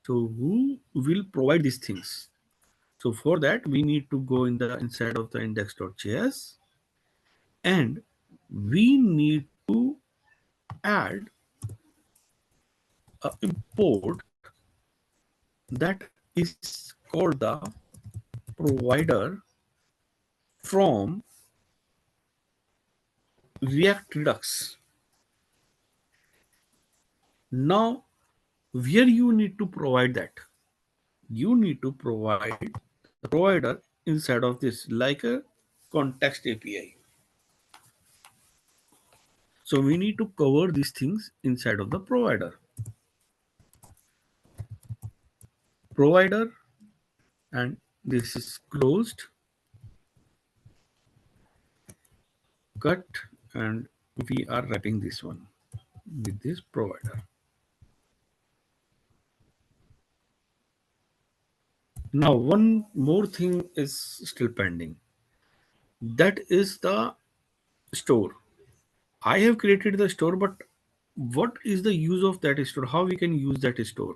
So who will provide these things? So for that we need to go in the inside of the index.js, and we need to add a import that is called the provider from React Redux. Now, where you need to provide that? You need to provide the provider inside of this, like a context API. So we need to cover these things inside of the provider, and this is closed, cut, and we are wrapping this one with this provider. Now, one more thing is still pending. That is the store. I have created the store, but what is the use of that store? How we can use that store?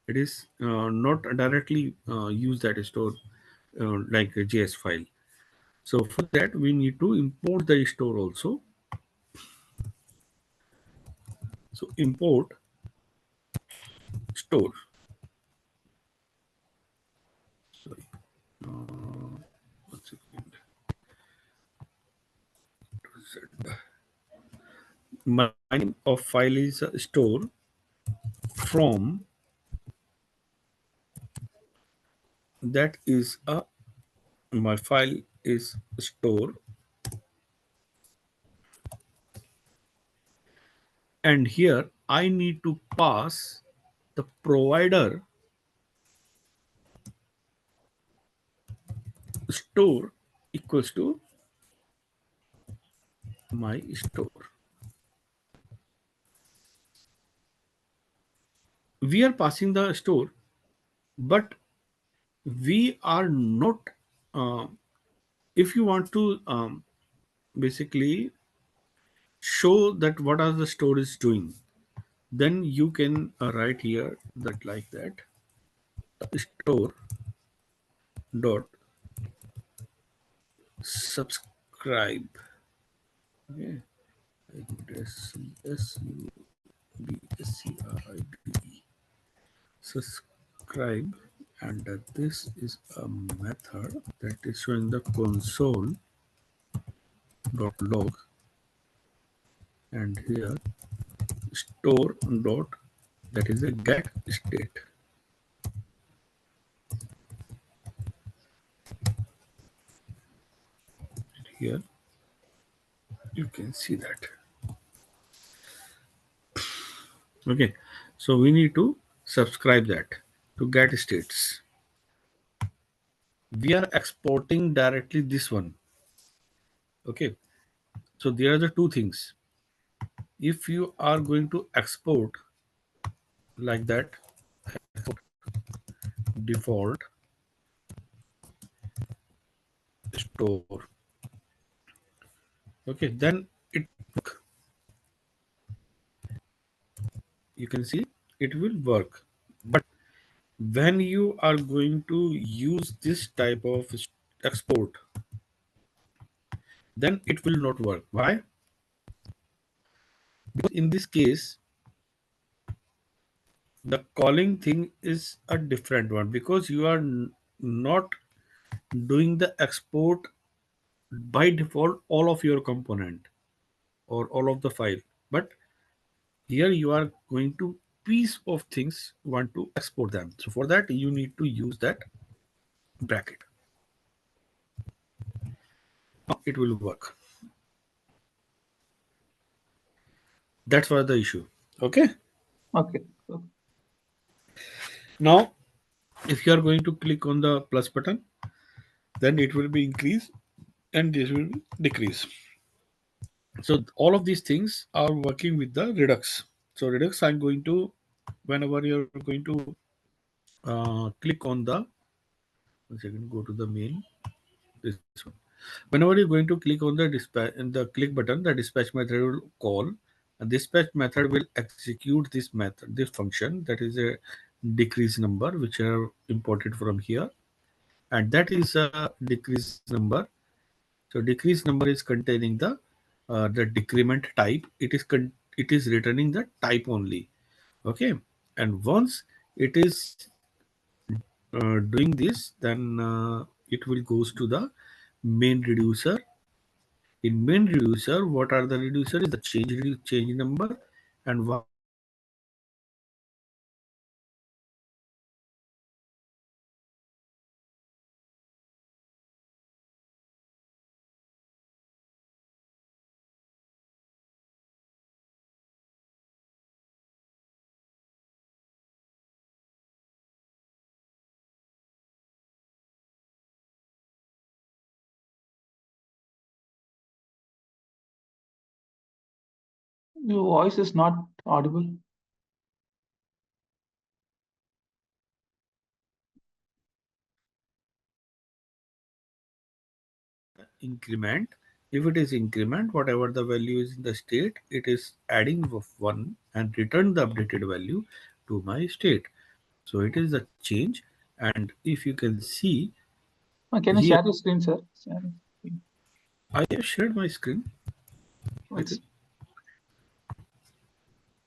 It is not directly use that store like a JS file. So for that we need to import the store also. So import store. Sorry, one second. My name of file is store from, that is a, my file is store, and here I need to pass the provider store equals to my store. We are passing the store, but we are not. Uh, if you want to basically show that what are the store is doing, then you can write here that like that store dot subscribe. Okay, I think it is subscribe, subscribe, and this is a method that is showing the console dot log, and here store dot, that is a get state. Here you can see that. Okay, so we need to subscribe that to get states. We are exporting directly this one. Okay, so there are the two things. If you are going to export like that, default store, okay, then it, you can see it will work. But when you are going to use this type of export, then it will not work. Why? because in this case the calling thing is a different one, because you are not doing the export by default all of your component or all of the file, but here you are going to piece of things want to export them. So for that you need to use that bracket. Now it will work. That's was the issue. Okay. Okay. So, Now if you are going to click on the plus button, then it will be increase and this will be decrease. So all of these things are working with the Redux. So Redux, I'm going to, whenever you're going to click on the, one second, go to the main, this one. Whenever you're going to click on the dispatch and the click button, the dispatch method will call. A dispatch method will execute this method, this function, that is a decrease number which are imported from here, and that is a decrease number. So decrease number is containing the decrement type. It is returning the type only. Okay, and once it is doing this, then it will goes to the main reducer. In main reducer, what are the reducer is the change number, and why it is changing number, because the your voice is not audible. increment. If it is increment, whatever the value is in the state, it is adding of one and return the updated value to my state. So it is the change. And if you can see Can you here, share your screen, sir? Share your screen. I have shared my screen. I Let's think,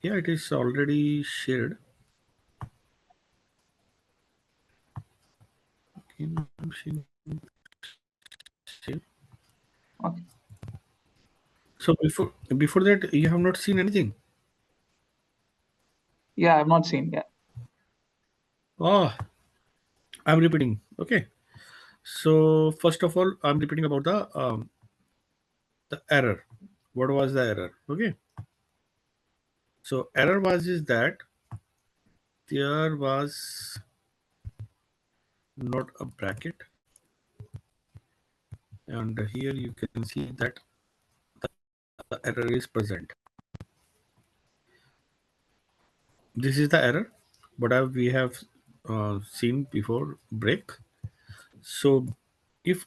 yeah, it is already shared. Okay, I'm seeing save. okay. So before that, you have not seen anything. Yeah, I've not seen. Yeah. Oh, I'm repeating. Okay. So first of all, I'm repeating about the error. What was the error? Okay. So error was is that there was not a bracket, and here you can see that the error is present. This is the error, but we have seen before break. So if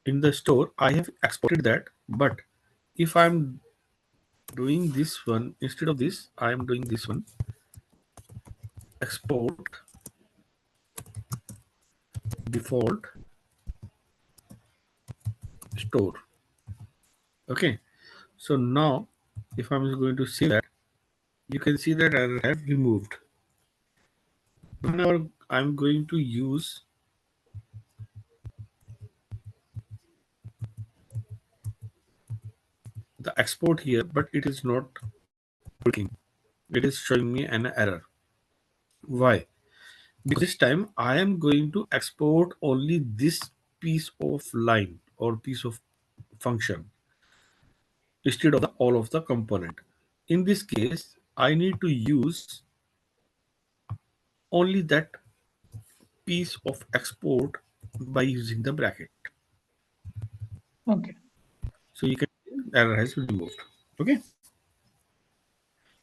in the store I have exported that, but if I'm doing this one, instead of this I am doing this one, export default store. Okay, so now if I'm going to save that, you can see that error have removed. Whenever I'm going to use the export here, but it is not working, it is showing me an error. Why? Because this time I am going to export only this piece of line or piece of function instead of the all of the component. In this case, I need to use only that piece of export by using the bracket. Okay. So you can see error has been removed. Okay.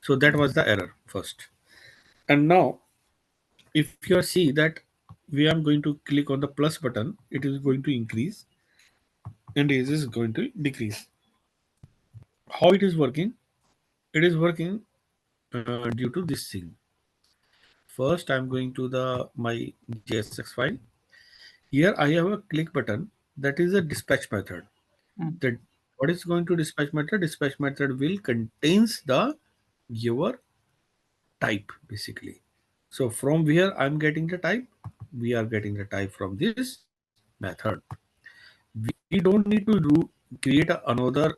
So that was the error first. And now if you see that we are going to click on the plus button, it is going to increase and it is going to decrease. How it is working? It is working due to this thing. First, I'm going to the my JSX file. Here I have a click button that is a dispatch method. Mm. That what is going to dispatch method? Dispatch method will contains the your type basically. So from where I'm getting the type, we are getting the type from this method. We don't need to do create another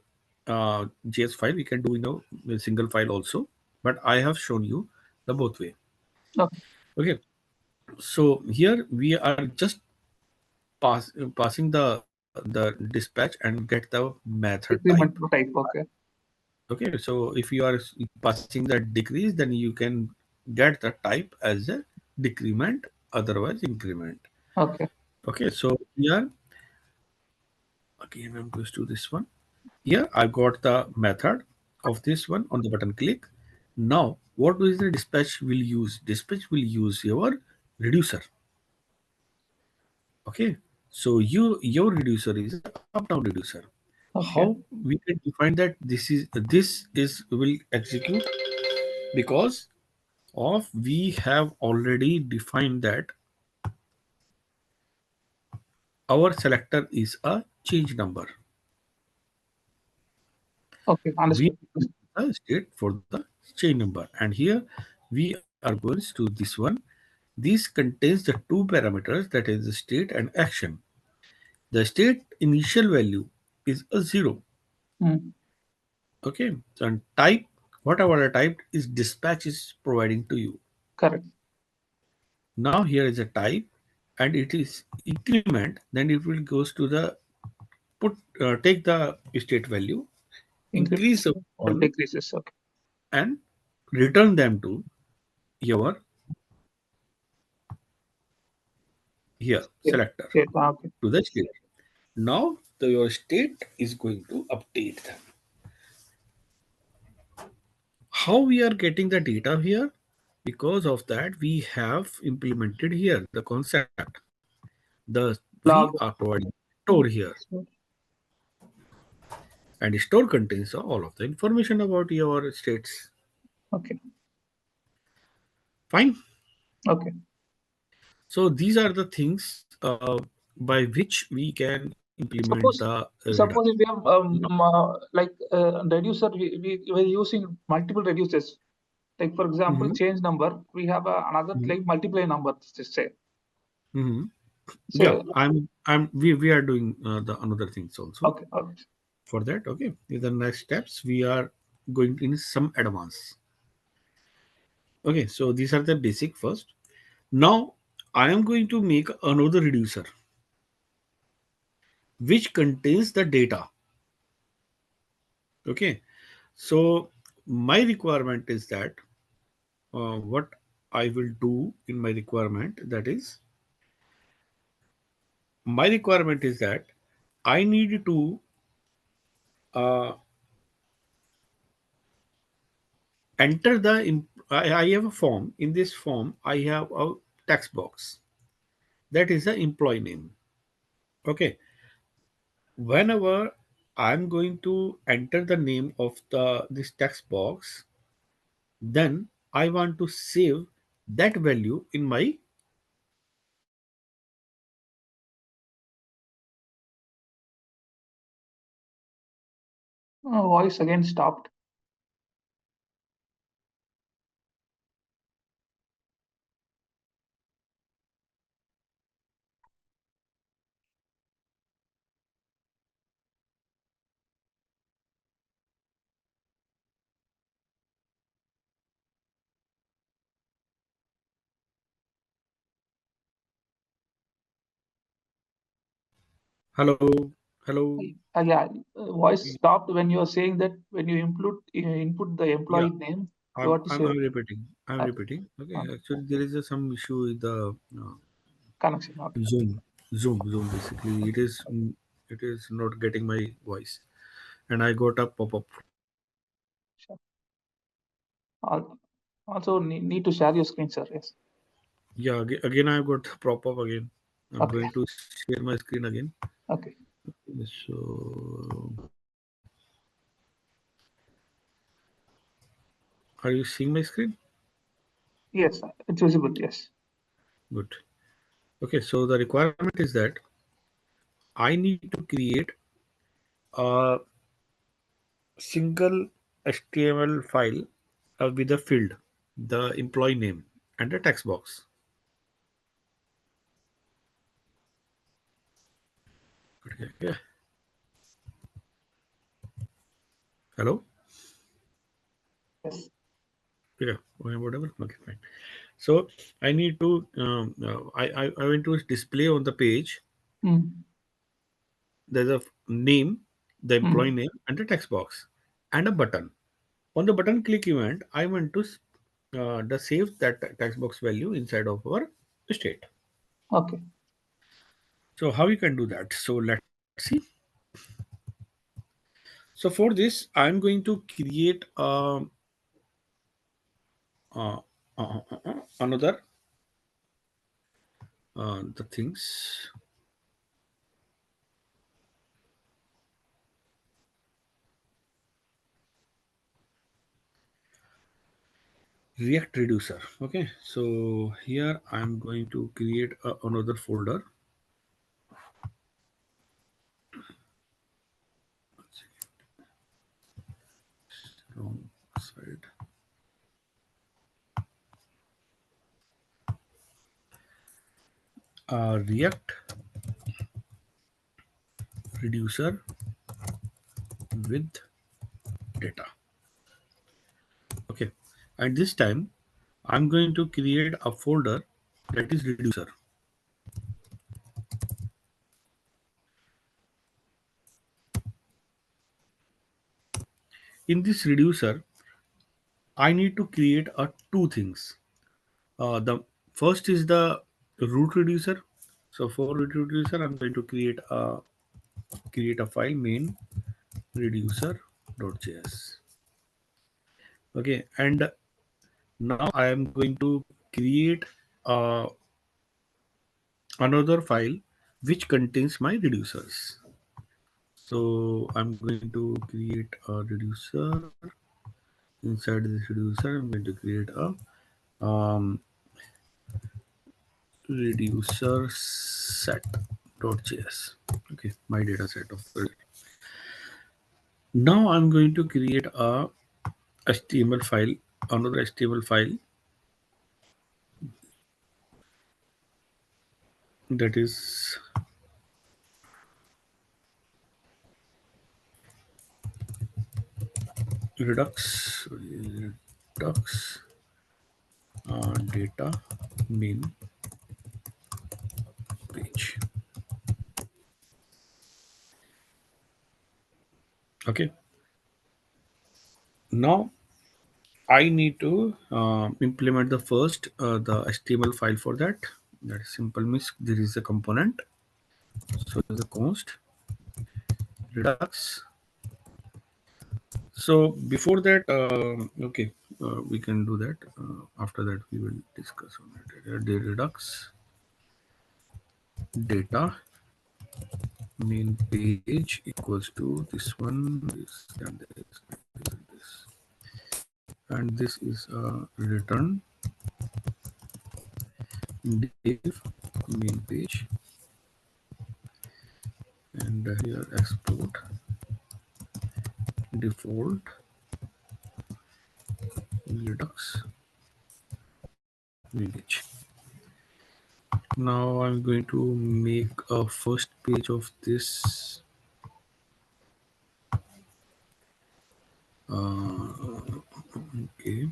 JS file. We can do in a single file also, but I have shown you the both way. Okay. Okay, so here we are just passing the dispatch and get the method type. Decrement type. Okay. Okay, so if you are passing the decrease, then you can get the type as a decrement, otherwise increment. Okay. Okay, so here again I'm going to this one. Here I got the method of this one on the button click. Now what is the dispatch will use? Dispatch will use your reducer. Okay, so your reducer is a up down reducer. How Okay. we can define that this is will execute because of we have already defined that our selector is a change number. Okay. We Understood. use the state for the chain number, and here we are going to this one. This contains the two parameters, that is the state and action. The state initial value is a zero. Mm, Okay, so and type, whatever the type is dispatch is providing to you. correct. Now here is a type, and it is increment. Then it will goes to the put take the state value, increase Increments the or value, decreases. Okay. and return them to your here State. selector State. Okay. to the state. Now your state is going to update them. How we are getting the data here? Because of that we have implemented here the concept. The we Log. are providing store Mm, here, so- and store contains all of the information about your states. Okay. Fine. Okay. So these are the things by which we can implement the Suppose Redux. suppose if we have like reducer, we were using multiple reducers. Like for example, Mhm, change number. We have another mhm, like multiply number. Just mhm. Yeah, say we are doing the another things also okay. Okay. for that. Okay, in the next steps we are going in some advance. Okay, so these are the basic first. Now I am going to make another reducer which contains the data. Okay, so my requirement is that what I will do in my requirement, that is my requirement is that I need to uh, enter I have a form. In this form I have a text box, that is the employee name. Okay, whenever I'm going to enter the name of the this text box, then I want to save that value in my Voice again stopped. hello, hello. Yeah, voice stopped when you are saying that when you input the Yeah, employee name, you I'm want to I'm, say I'm repeating. I'm okay, repeating. Okay, okay, actually there is some issue with the connection. Okay, Zoom. Basically, it is not getting my voice, and I got a pop up from Zoom. sure. Also need to share your screen, sir. Yes. Yeah, again I got a pop up again. I'm Okay. going to share my screen again. Okay. So, are you seeing my screen? Yes, it's visible. Yes. Good. Okay, so the requirement is that I need to create a single HTML file with a field, the employee name, and a text box. Okay, yeah. Hello? Yes. Yeah, whatever. Okay, fine. So I need to, I want to display on the page, Mm. there's a name, the employee Mm. name, and the text box, and a button. On the button click event, I want to the save that text box value inside of our state. Okay. So how you can do that? So let's see. So for this, I'm going to create uh, another the things React Reducer. Okay, so here I'm going to create another folder. Wrong side. React Reducer with data. Okay, and this time I'm going to create a folder that is reducer. In this reducer, I need to create two things. The first is the root reducer. So for root reducer, I'm going to create a file main reducer.js. Okay, and now I am going to create uh, another file which contains my reducers. So I'm going to create a reducer. Inside this reducer, I'm going to create a reducer set.js. Okay, my data set of the. Now I'm going to create a HTML file, another HTML file that is Redux data main page. Okay. Now I need to implement the first the HTML file for that. That is simple means there is a component. So there's a const Redux. So before that, okay, we can do that. After that, we will discuss on it. The Redux data main page equals to this one, this and this, and this, and this is a return div main page, and here export default Redux main page. Now I'm going to make a first page of this okay,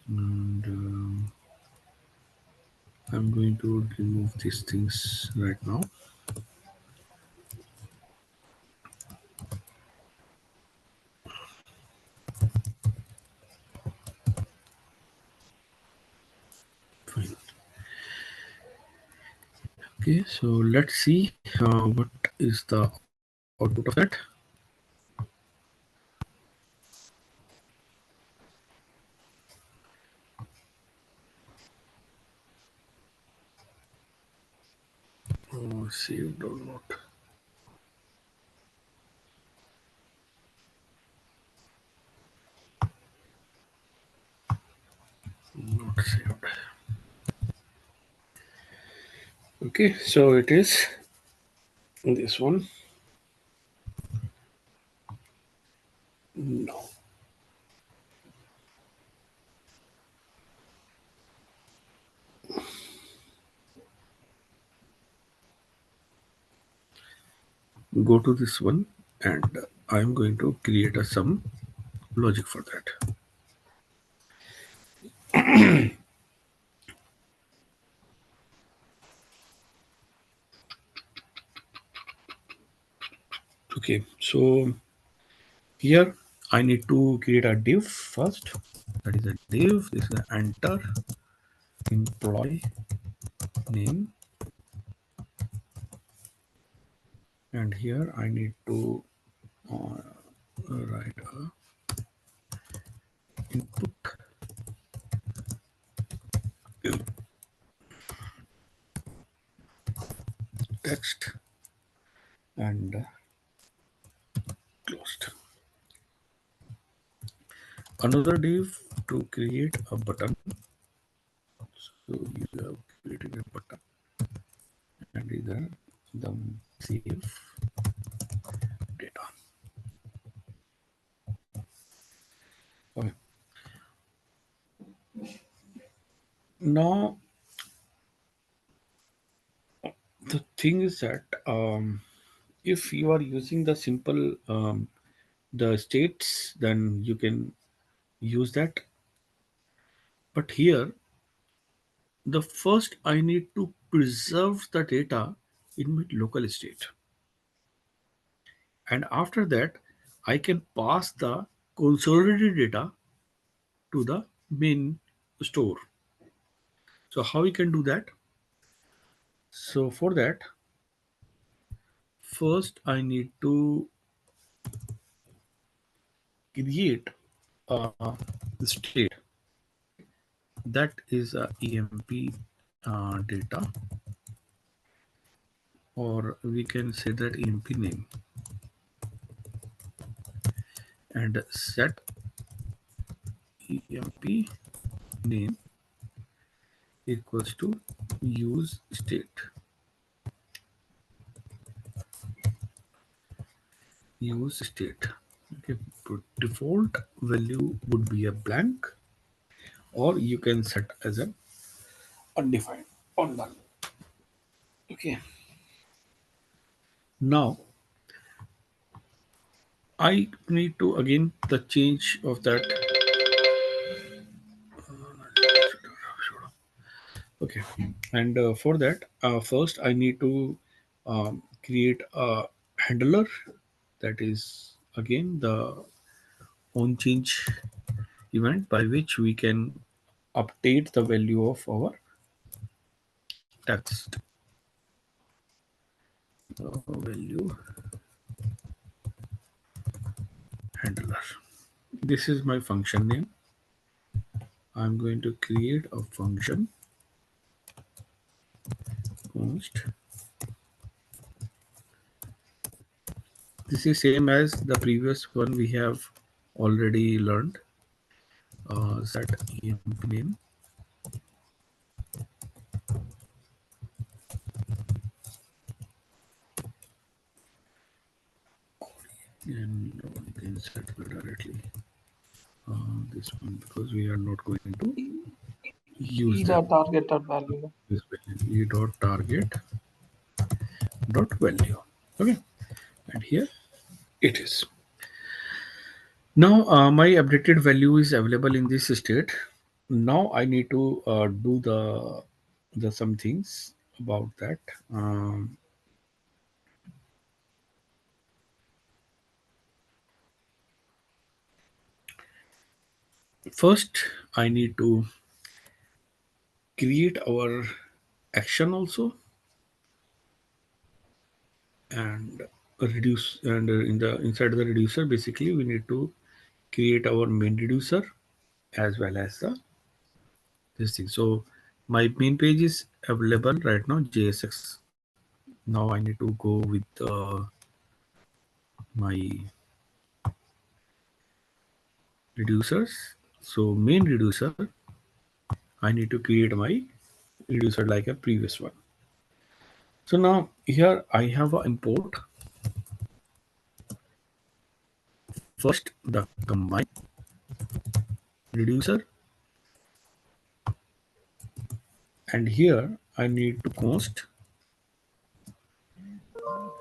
and I'm going to remove these things right now. Fine. Okay, so let's see what is the output of that. Saved or not? Not saved. Okay, so it is this one. No. go to this one, and I'm going to create a some logic for that. Okay, so here I need to create a div first. That is a div. This is a enter employee name, and here I need to write a input text and closed. Another div to create a button. So you have created a button and either the save data. Okay. Now the thing is that if you are using the simple the states, then you can use that. But here, the first I need to preserve the data in my local state, and after that, I can pass the consolidated data to the main store. So how we can do that? So for that, first I need to create a state that is a emp data, or we can say that emp name, and set emp name equals to use state. Use state. Okay, default value would be a blank, or you can set as an undefined or none. Okay. Now I need to again the change of that. Okay, and for that, first I need to create a handler, that is again the on change event by which we can update the value of our text value handler. This is my function name. I'm going to create a function const. This is same as the previous one we have already learned. Set emp name and we can set it directly this one, because we are not going to use E them. dot target dot value. This value e dot target dot value. Okay, and here it is. Now my updated value is available in this state. Now I need to do the some things about that. First, I need to create our action also, and reduce, and in the inside the reducer, basically we need to create our main reducer as well as the this thing. So my main page is available right now JSX. Now I need to go with my reducers. So main reducer, I need to create my reducer like a previous one. So now here I have an import. First the combine reducer, and here I need to const,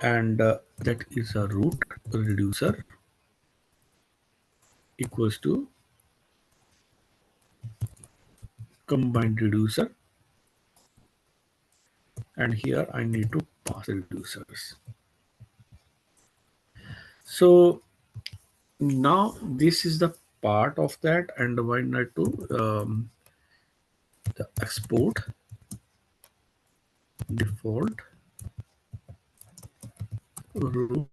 and that is a root reducer equals to combined reducer, and here I need to pass the reducers. So now this is the part of that, and why not to the export default root.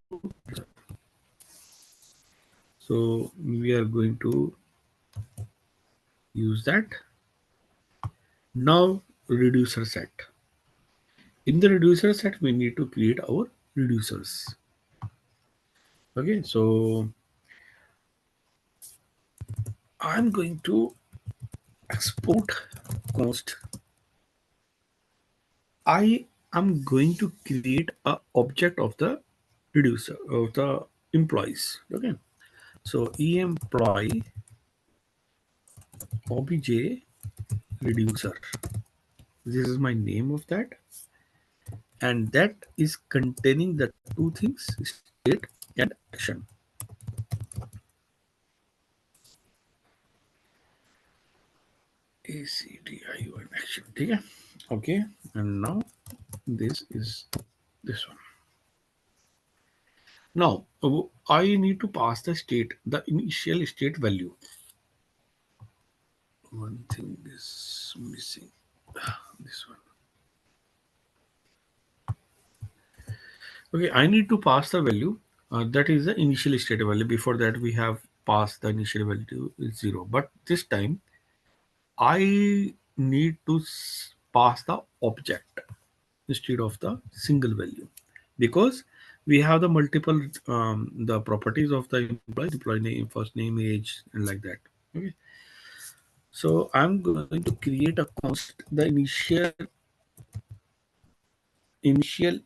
So we are going to use that. Now reducer set. In the reducer set, we need to create our reducers. Okay, so I'm going to export const. I am going to create a object of the reducer of the employees. Okay, so employee obj reducer. This is my name of that, and that is containing the two things: state and action. ACDIO and action. Okay, okay, and now this is this one. Now I need to pass the state, the initial state value. One thing is missing. This one. Okay, I need to pass the value. That is the initial state value. Before that, we have passed the initial value to 0. But this time, I need to pass the object instead of the single value, because we have the multiple the properties of the employee name, first name, age, and like that. Okay, so I'm going to create a const the initial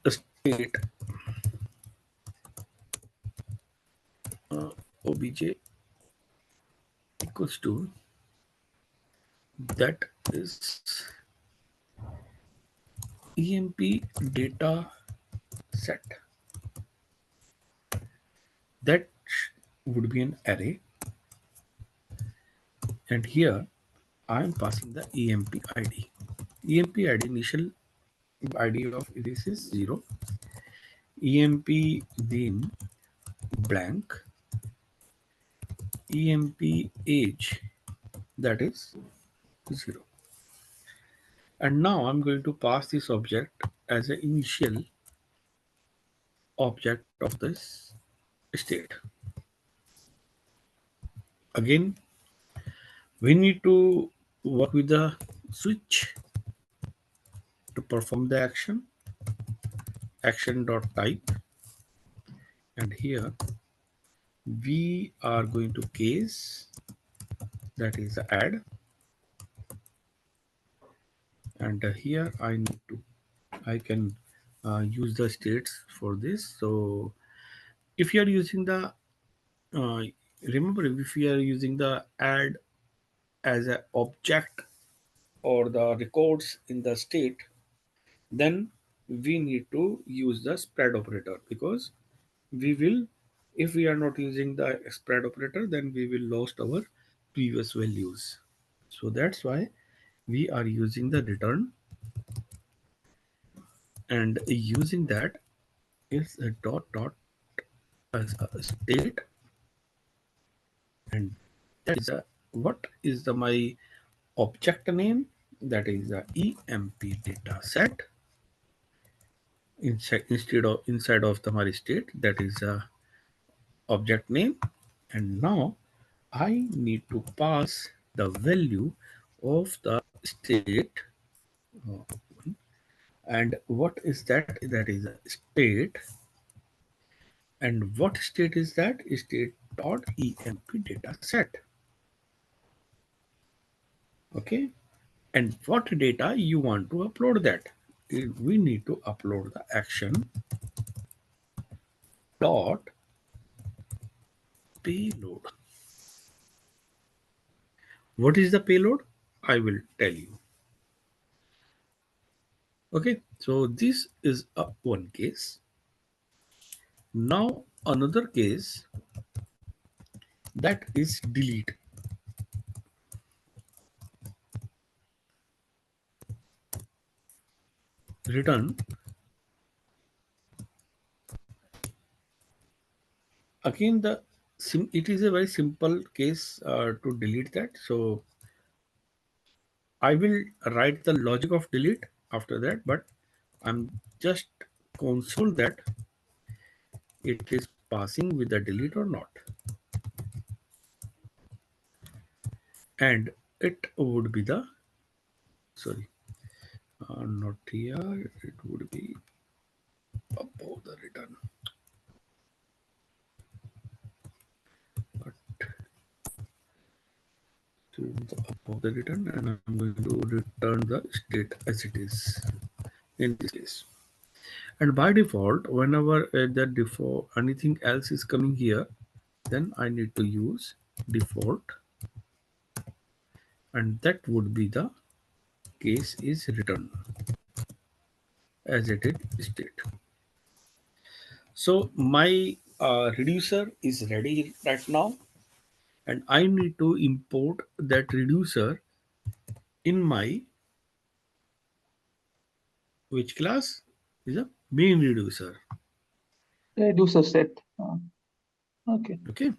state obj equals to that is emp data set. That would be an array, and here I am passing the emp id. Emp id initial id of this is 0. Emp name blank. Emp age, that is 0. And now I'm going to pass this object as an initial object of this state. Again, we need to work with the switch to perform the action dot type, and here we are going to case, that is add, and here I can use the states for this. So if you are using the uh, remember, if we are using the add as an object or the records in the state, then we need to use the spread operator, because we will, if we are not using the spread operator, then we will lost our previous values. So that's why we are using the return, and using that is a dot dot as a state, and that is a what is the my object name, that is a emp data set. Inside of the my state, that is a object name, and now I need to pass the value of the state. uh, and what is that? That is a state. And what state is that? State dot emp data set. Okay, and what data you want to upload that? We need to upload the action dot payload. What is the payload? I will tell you. Okay, so this is a one case. Now another case, that is delete. Return. Again, it is a very simple case to delete that. So I will write the logic of delete after that, but I'm just console that it is passing with the delete or not. And it would be the, sorry, not here, it would be above the return. But to the above the return, and I'm going to return the state as it is in this case. And by default, whenever the default anything else is coming here, then I need to use default, and that would be the case is return as it is state. So my reducer is ready right now, and I need to import that reducer in my which class is a main reducer. Reducer set. Okay. Okay,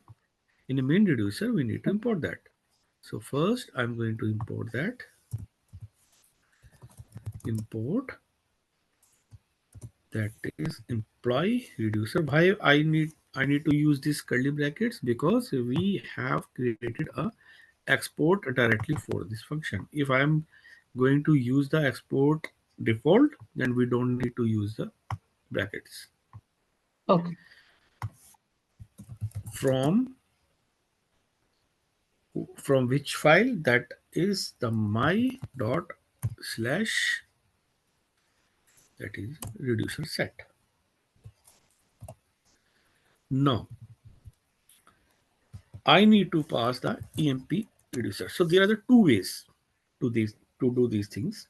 in a main reducer we need to import that. So first I'm going to import that, import that is employee reducer. Why I need to use these curly brackets? Because we have created a export directly for this function. If I am going to use the export default, then we don't need to use the brackets. Okay. from from which file? That is the my dot slash, that is reducer set. Now I need to pass the emp reducer. So there are the two ways to these to do these things.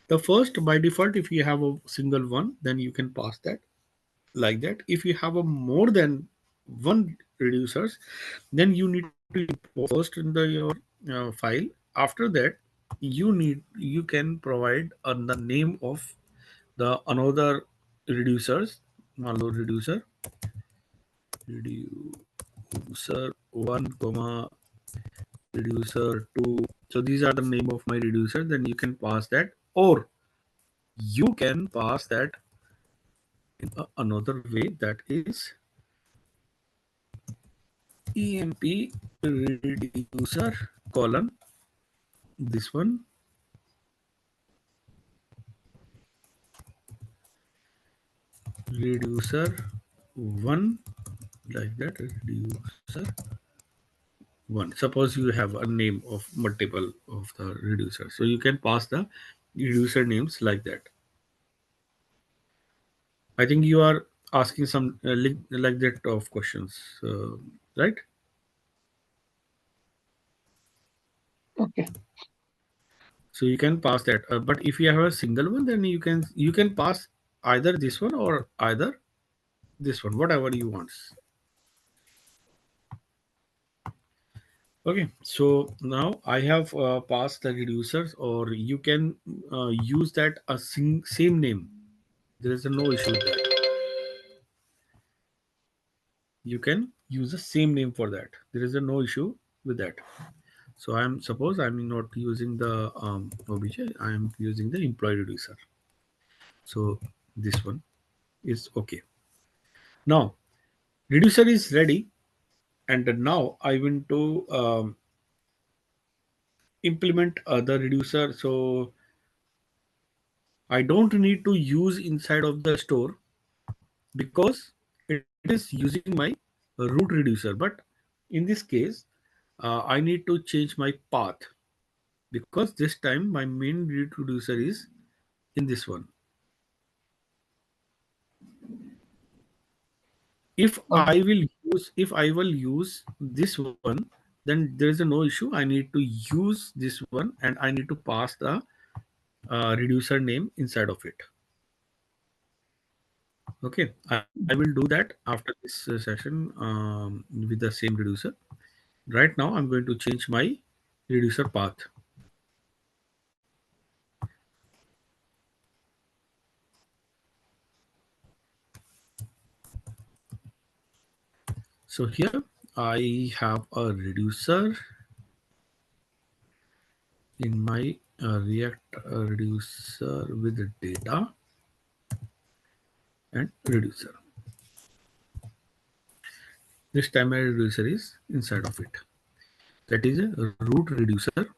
The first, by default, if you have a single one, then you can pass that like that. If you have a more than one reducers, then you need to import first in your file. After that, you can provide the name of the another reducers, another reducer one comma reducer two. So these are the name of my reducer. Then you can pass that, or you can pass that in another way, that is emp reducer colon this one reducer one, like that, reducer one. Suppose you have a name of multiple of the reducer, so you can pass the reducer names like that. I think you are asking some like that of questions, right? Okay. So you can pass that, but if you have a single one, then you can pass either this one or either this one, whatever you want. Okay, so now I have passed the reducers, or you can use that same name. There is no issue with that. You can use the same name for that. There is no issue with that. So I'm not using the obj. I am using the employee reducer. So this one is okay. Now reducer is ready, and now I want to implement the reducer. So I don't need to use inside of the store, because it is using my root reducer. But in this case, I need to change my path, because this time my main root reducer is in this one. Okay. If I will use this one, then there is no issue. I need to use this one, and I need to pass the reducer name inside of it. Okay, I will do that after this session with the same reducer. Right now, I'm going to change my reducer path. So here I have a reducer in my React reducer with the data and reducer. This time my reducer is inside of it. That is a root reducer.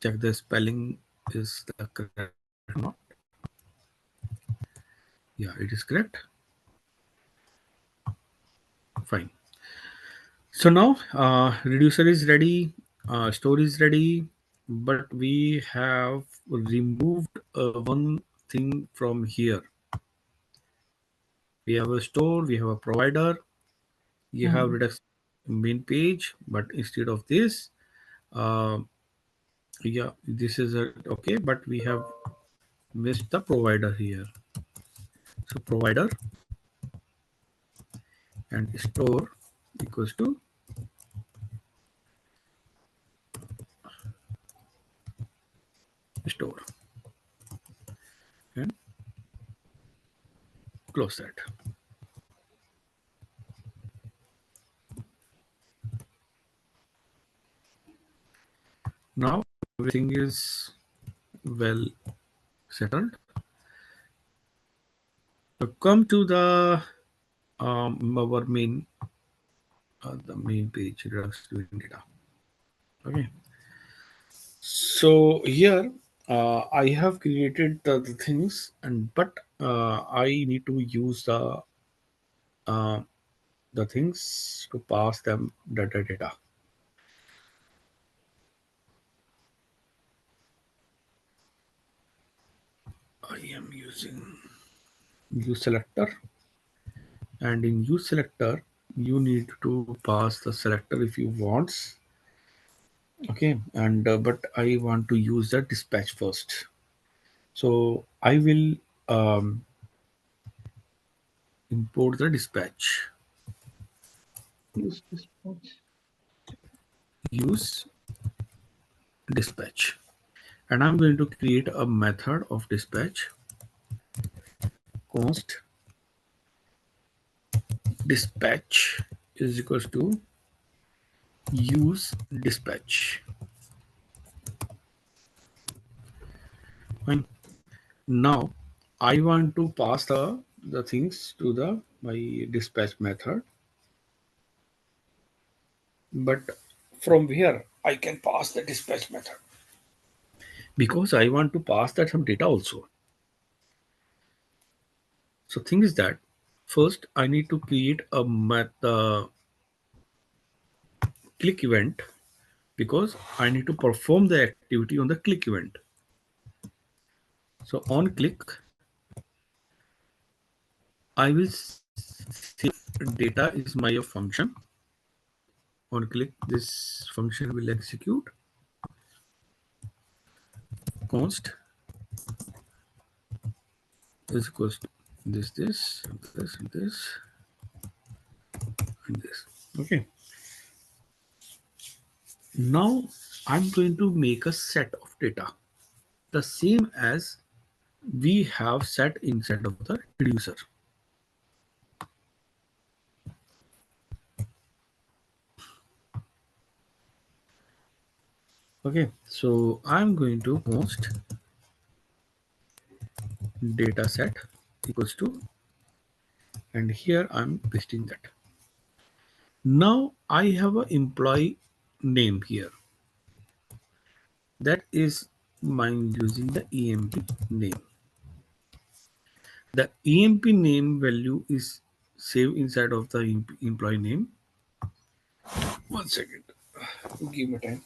Check the spelling is the correct or not. Yeah, it is correct. Fine. So now reducer is ready, store is ready, but we have removed one thing from here. We have a store, we have a provider, you have Mm. Redux main page, but instead of this, uh, yeah, this is a, okay, but we have missed the provider here. So provider and store equals to store and close that. Now everything is well settled. So come to the our main the main page Redux student data. Okay. So here I have created the things, and but I need to use uh, the things to pass them data. I am using use selector, and in use selector you need to pass the selector if you want. Okay, and but I want to use the dispatch first. So I will import the dispatch. Use dispatch. Use dispatch, and I'm going to create a method of dispatch. Const dispatch is equals to use dispatch. Fine. Now I want to pass the things to the my dispatch method, but from where I can pass the dispatch method, because I want to pass that some data also. So thing is that first I need to create a click event, because I need to perform the activity on the click event. So on click, I will say data is my function. On click, this function will execute. Const is equals to this, and this. Okay. Now I'm going to make a set of data, the same as we have set inside of the reducer. Okay, so I'm going to const data set equals to, and here I'm pasting that. Now I have an employee name here. That is mine using the EMP name. The EMP name value is saved inside of the employee name. One second. Give me time.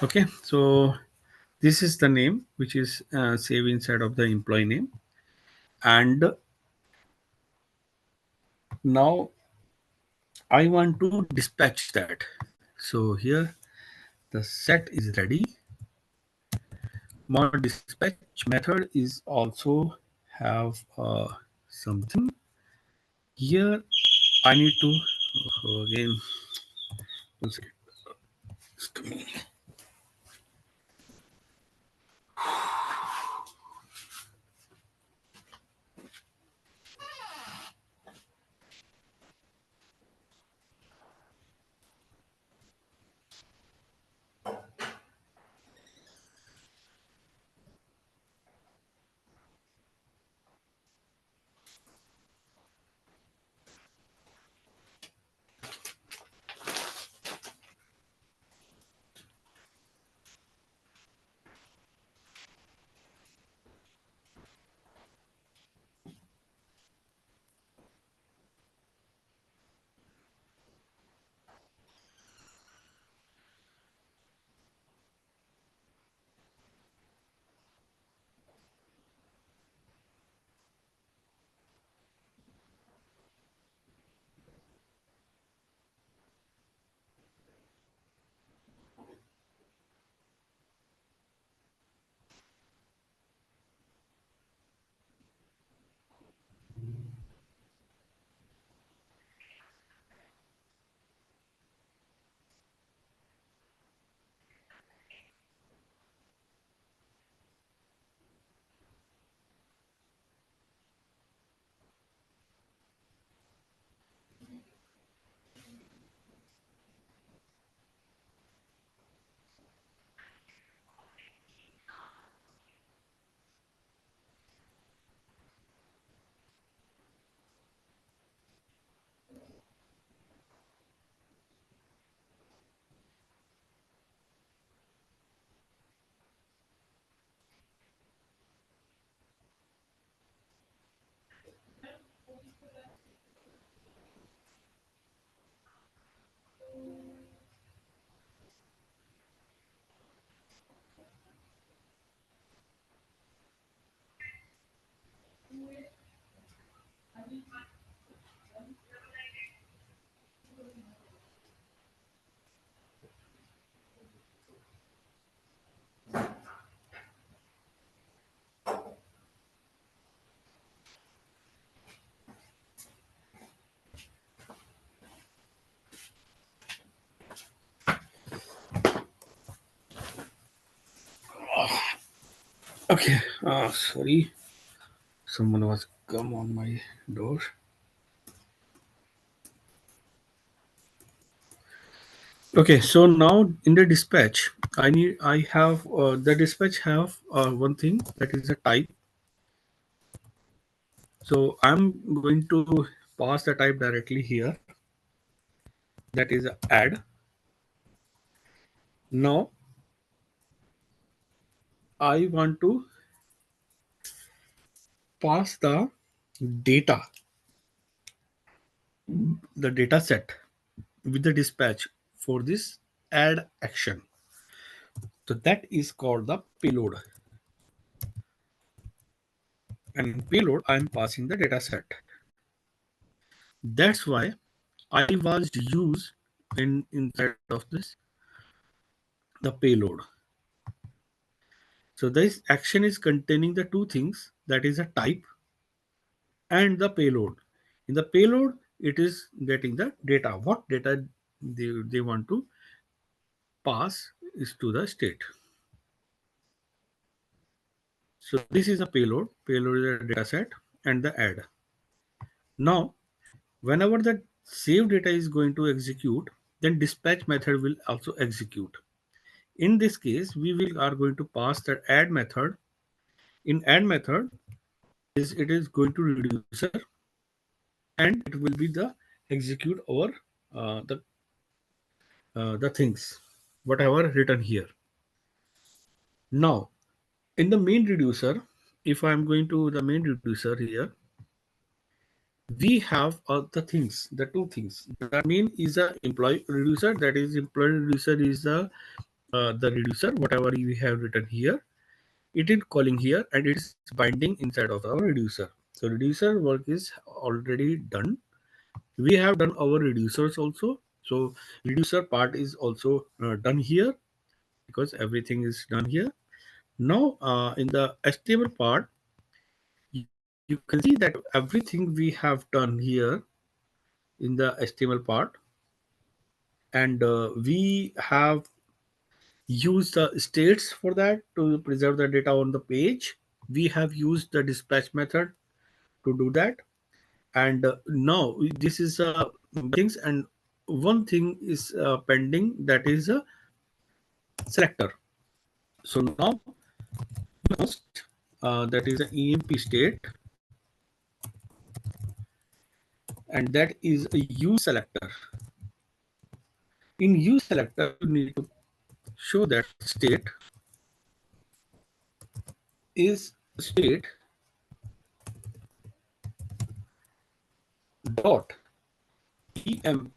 Okay, so this is the name which is saved inside of the employee name, and now I want to dispatch that. So here the set is ready. More dispatch method is also have something here. I need to again one second. Okay, sorry, someone was come on my door. Okay, so now in the dispatch, I have the dispatch have one thing that is a type. So I'm going to pass the type directly here. That is a add. Now I want to pass data, the data set with the dispatch for this add action. So that is called the payload. And in payload, I'm passing the data set. That's why I was use in inside of this the payload. So this action is containing the two things, that is a type and the payload. In the payload, it is getting the data. What data they want to pass is to the state. So this is a payload. Payload is a data set and the add. Now, whenever the save data is going to execute, then dispatch method will also execute. In this case, we will are going to pass the add method. In add method, is it is going to reducer and it will be the execute over the things whatever written here. Now in the main reducer, if I am going to the main reducer here, we have the things, the two things. The main is a employee reducer, that is employee reducer is the the reducer, whatever we have written here, it is calling here and it is binding inside of our reducer. So reducer work is already done. We have done our reducers also. So reducer part is also done here because everything is done here. Now in the HTML part, you can see that everything we have done here in the HTML part, and we have used the states for that to preserve the data on the page. We have used the dispatch method to do that, and now this is things, and one thing is pending, that is a selector. So now announced that is an EMP state, and that is a use selector. In use selector, you need to show that state is state dot emp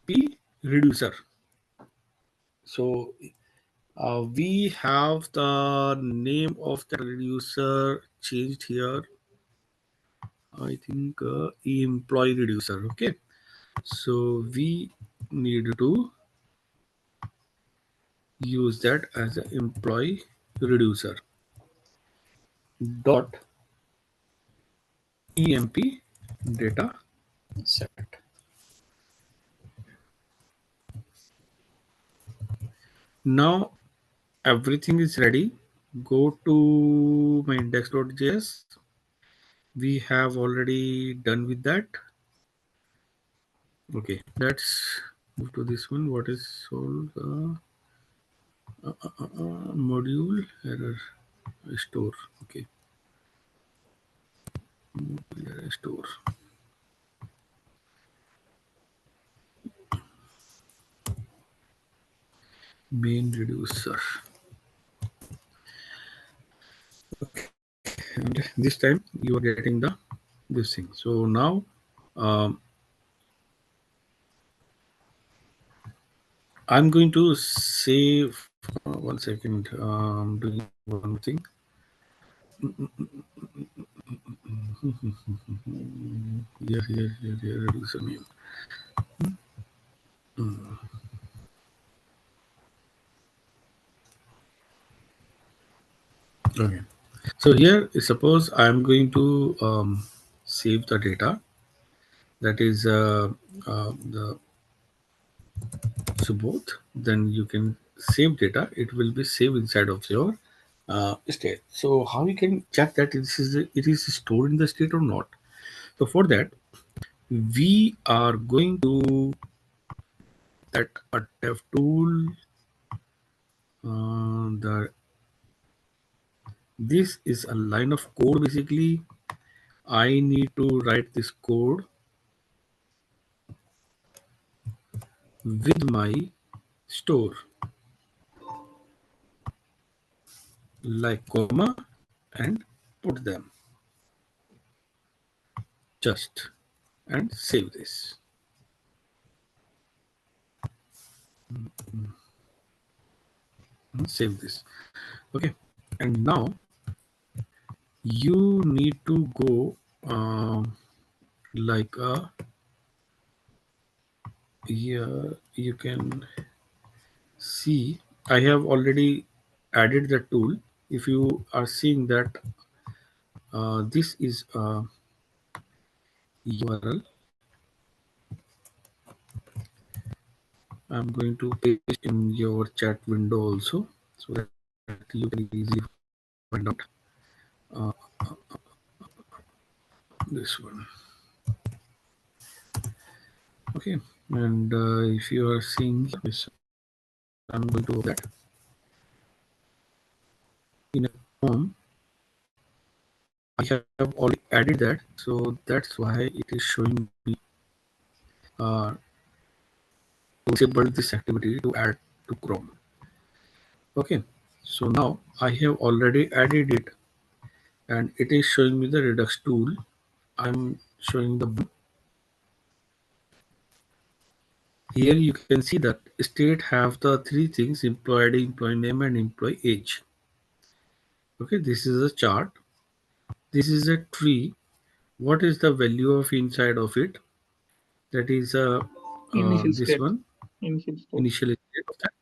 reducer. So we have the name of the reducer changed here. I think employee reducer. Okay, so we need to use that as an employee reducer dot emp data set. Now everything is ready. Go to my index.js. We have already done with that. Okay, let's move to this one. What is solved? Module error store. Okay, error store main reducer. And this time you are getting the this thing. So now um, I'm going to save 1 second. Doing one more thing. Here, reducer name. Okay. So here, suppose I'm going to save the data. That is the so both. Then you can save data. It will be saved inside of your state. So how you can check that it is stored in the state or not? So for that, we are going to that a dev tool. The this is a line of code basically. I need to write this code with my store, like comma, and put them just and save this. Save this. Okay, and now you need to go like here you can see I have already added the tool. If you are seeing that this is a URL, I'm going to paste in your chat window also, so that you can easily find out uh, this one. Okay, and if you are seeing this, I'm going to that in a form. I have already added that, so that's why it is showing me uh, to disable this activity to add to Chrome. Okay, so now I have already added it, and it is showing me the Redux tool. I'm showing the Here you can see that state have the three things: employee ID, employee name, and employee age. Okay, this is a chart. This is a tree. What is the value of inside of it? That is Initial this state. one, Initial state. initial state of that.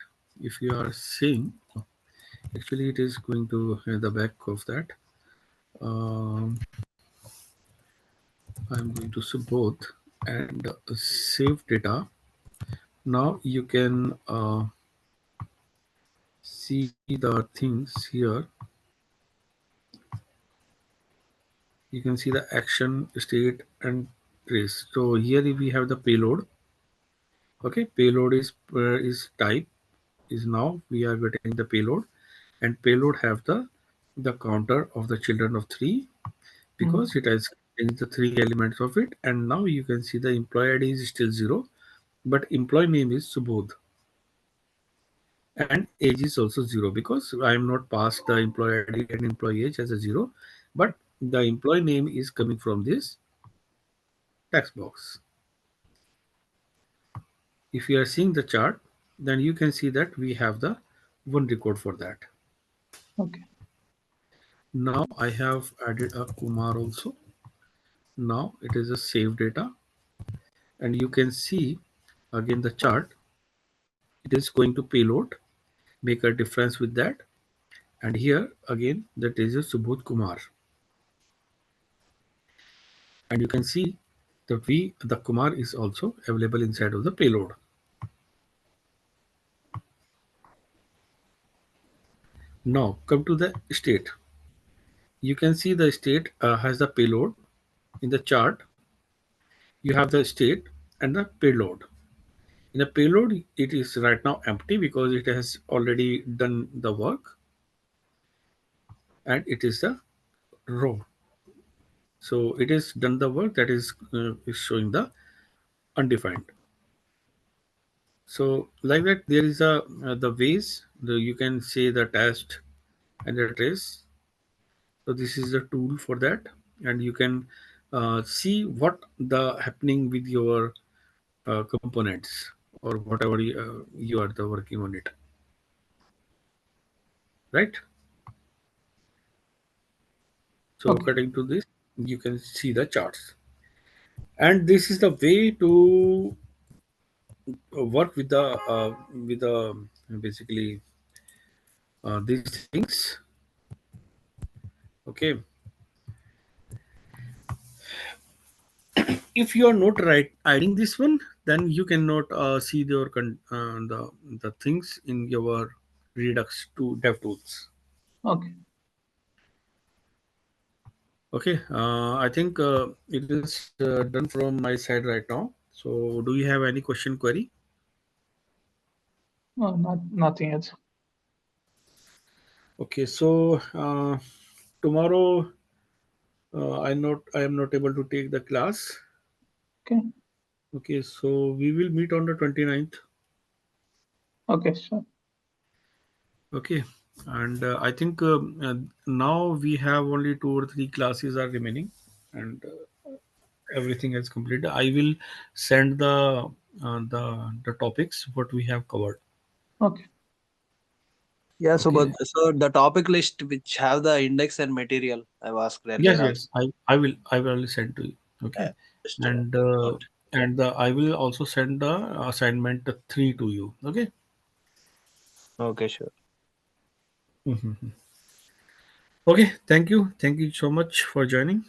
If you are seeing, actually it is going to the back of that. Um, I'm going to say both and save data. Now you can see the things here. You can see the action, state, and trace. So here we have the payload. Okay, payload is type is now we are getting the payload, and payload have the counter of the children of three Mm. because it has changed the three elements of it, and now you can see the employee ID is still zero, but employee name is Subodh, and age is also zero because I am not passed the employee ID and employee age as a zero, but the employee name is coming from this text box. If you are seeing the chart, then you can see that we have the one record for that. Okay. Now I have added a Kumar also. Now it is a save data, and you can see again the chart. It is going to payload, make a difference with that, and here again that is a Subodh Kumar, and you can see that the Kumar is also available inside of the payload. Now come to the state. You can see the state has the payload in the chart. You have the state and the payload. In the payload, it is right now empty because it has already done the work, and it is the row. So it is done the work that is showing the undefined. So like that, there is a the ways you can say the test and the trace. So this is the tool for that, and you can see what the happening with your components or whatever you are the working on it, right? So Okay. according to this, you can see the charts, and this is the way to work with the basically these things. Okay, if you are not hiding this one, then you cannot see the things in your Redux to dev tools. Okay. Okay, I think it is done from my side right now. So, do you have any question query? No, nothing else. Okay, so tomorrow I am not able to take the class. Okay. Okay, so we will meet on the 29th. Okay, sure. Okay, and I think now we have only two or three classes are remaining, and everything is completed. I will send the topics what we have covered. Okay. Yeah, so Okay. but so the topic list which have the index and material I've asked Yes, earlier also. yes. I will send to you. Okay, Yeah, just and note. I will also send the assignment three to you. Okay. Okay, sure. Mhm. Okay. Thank you. Thank you so much for joining.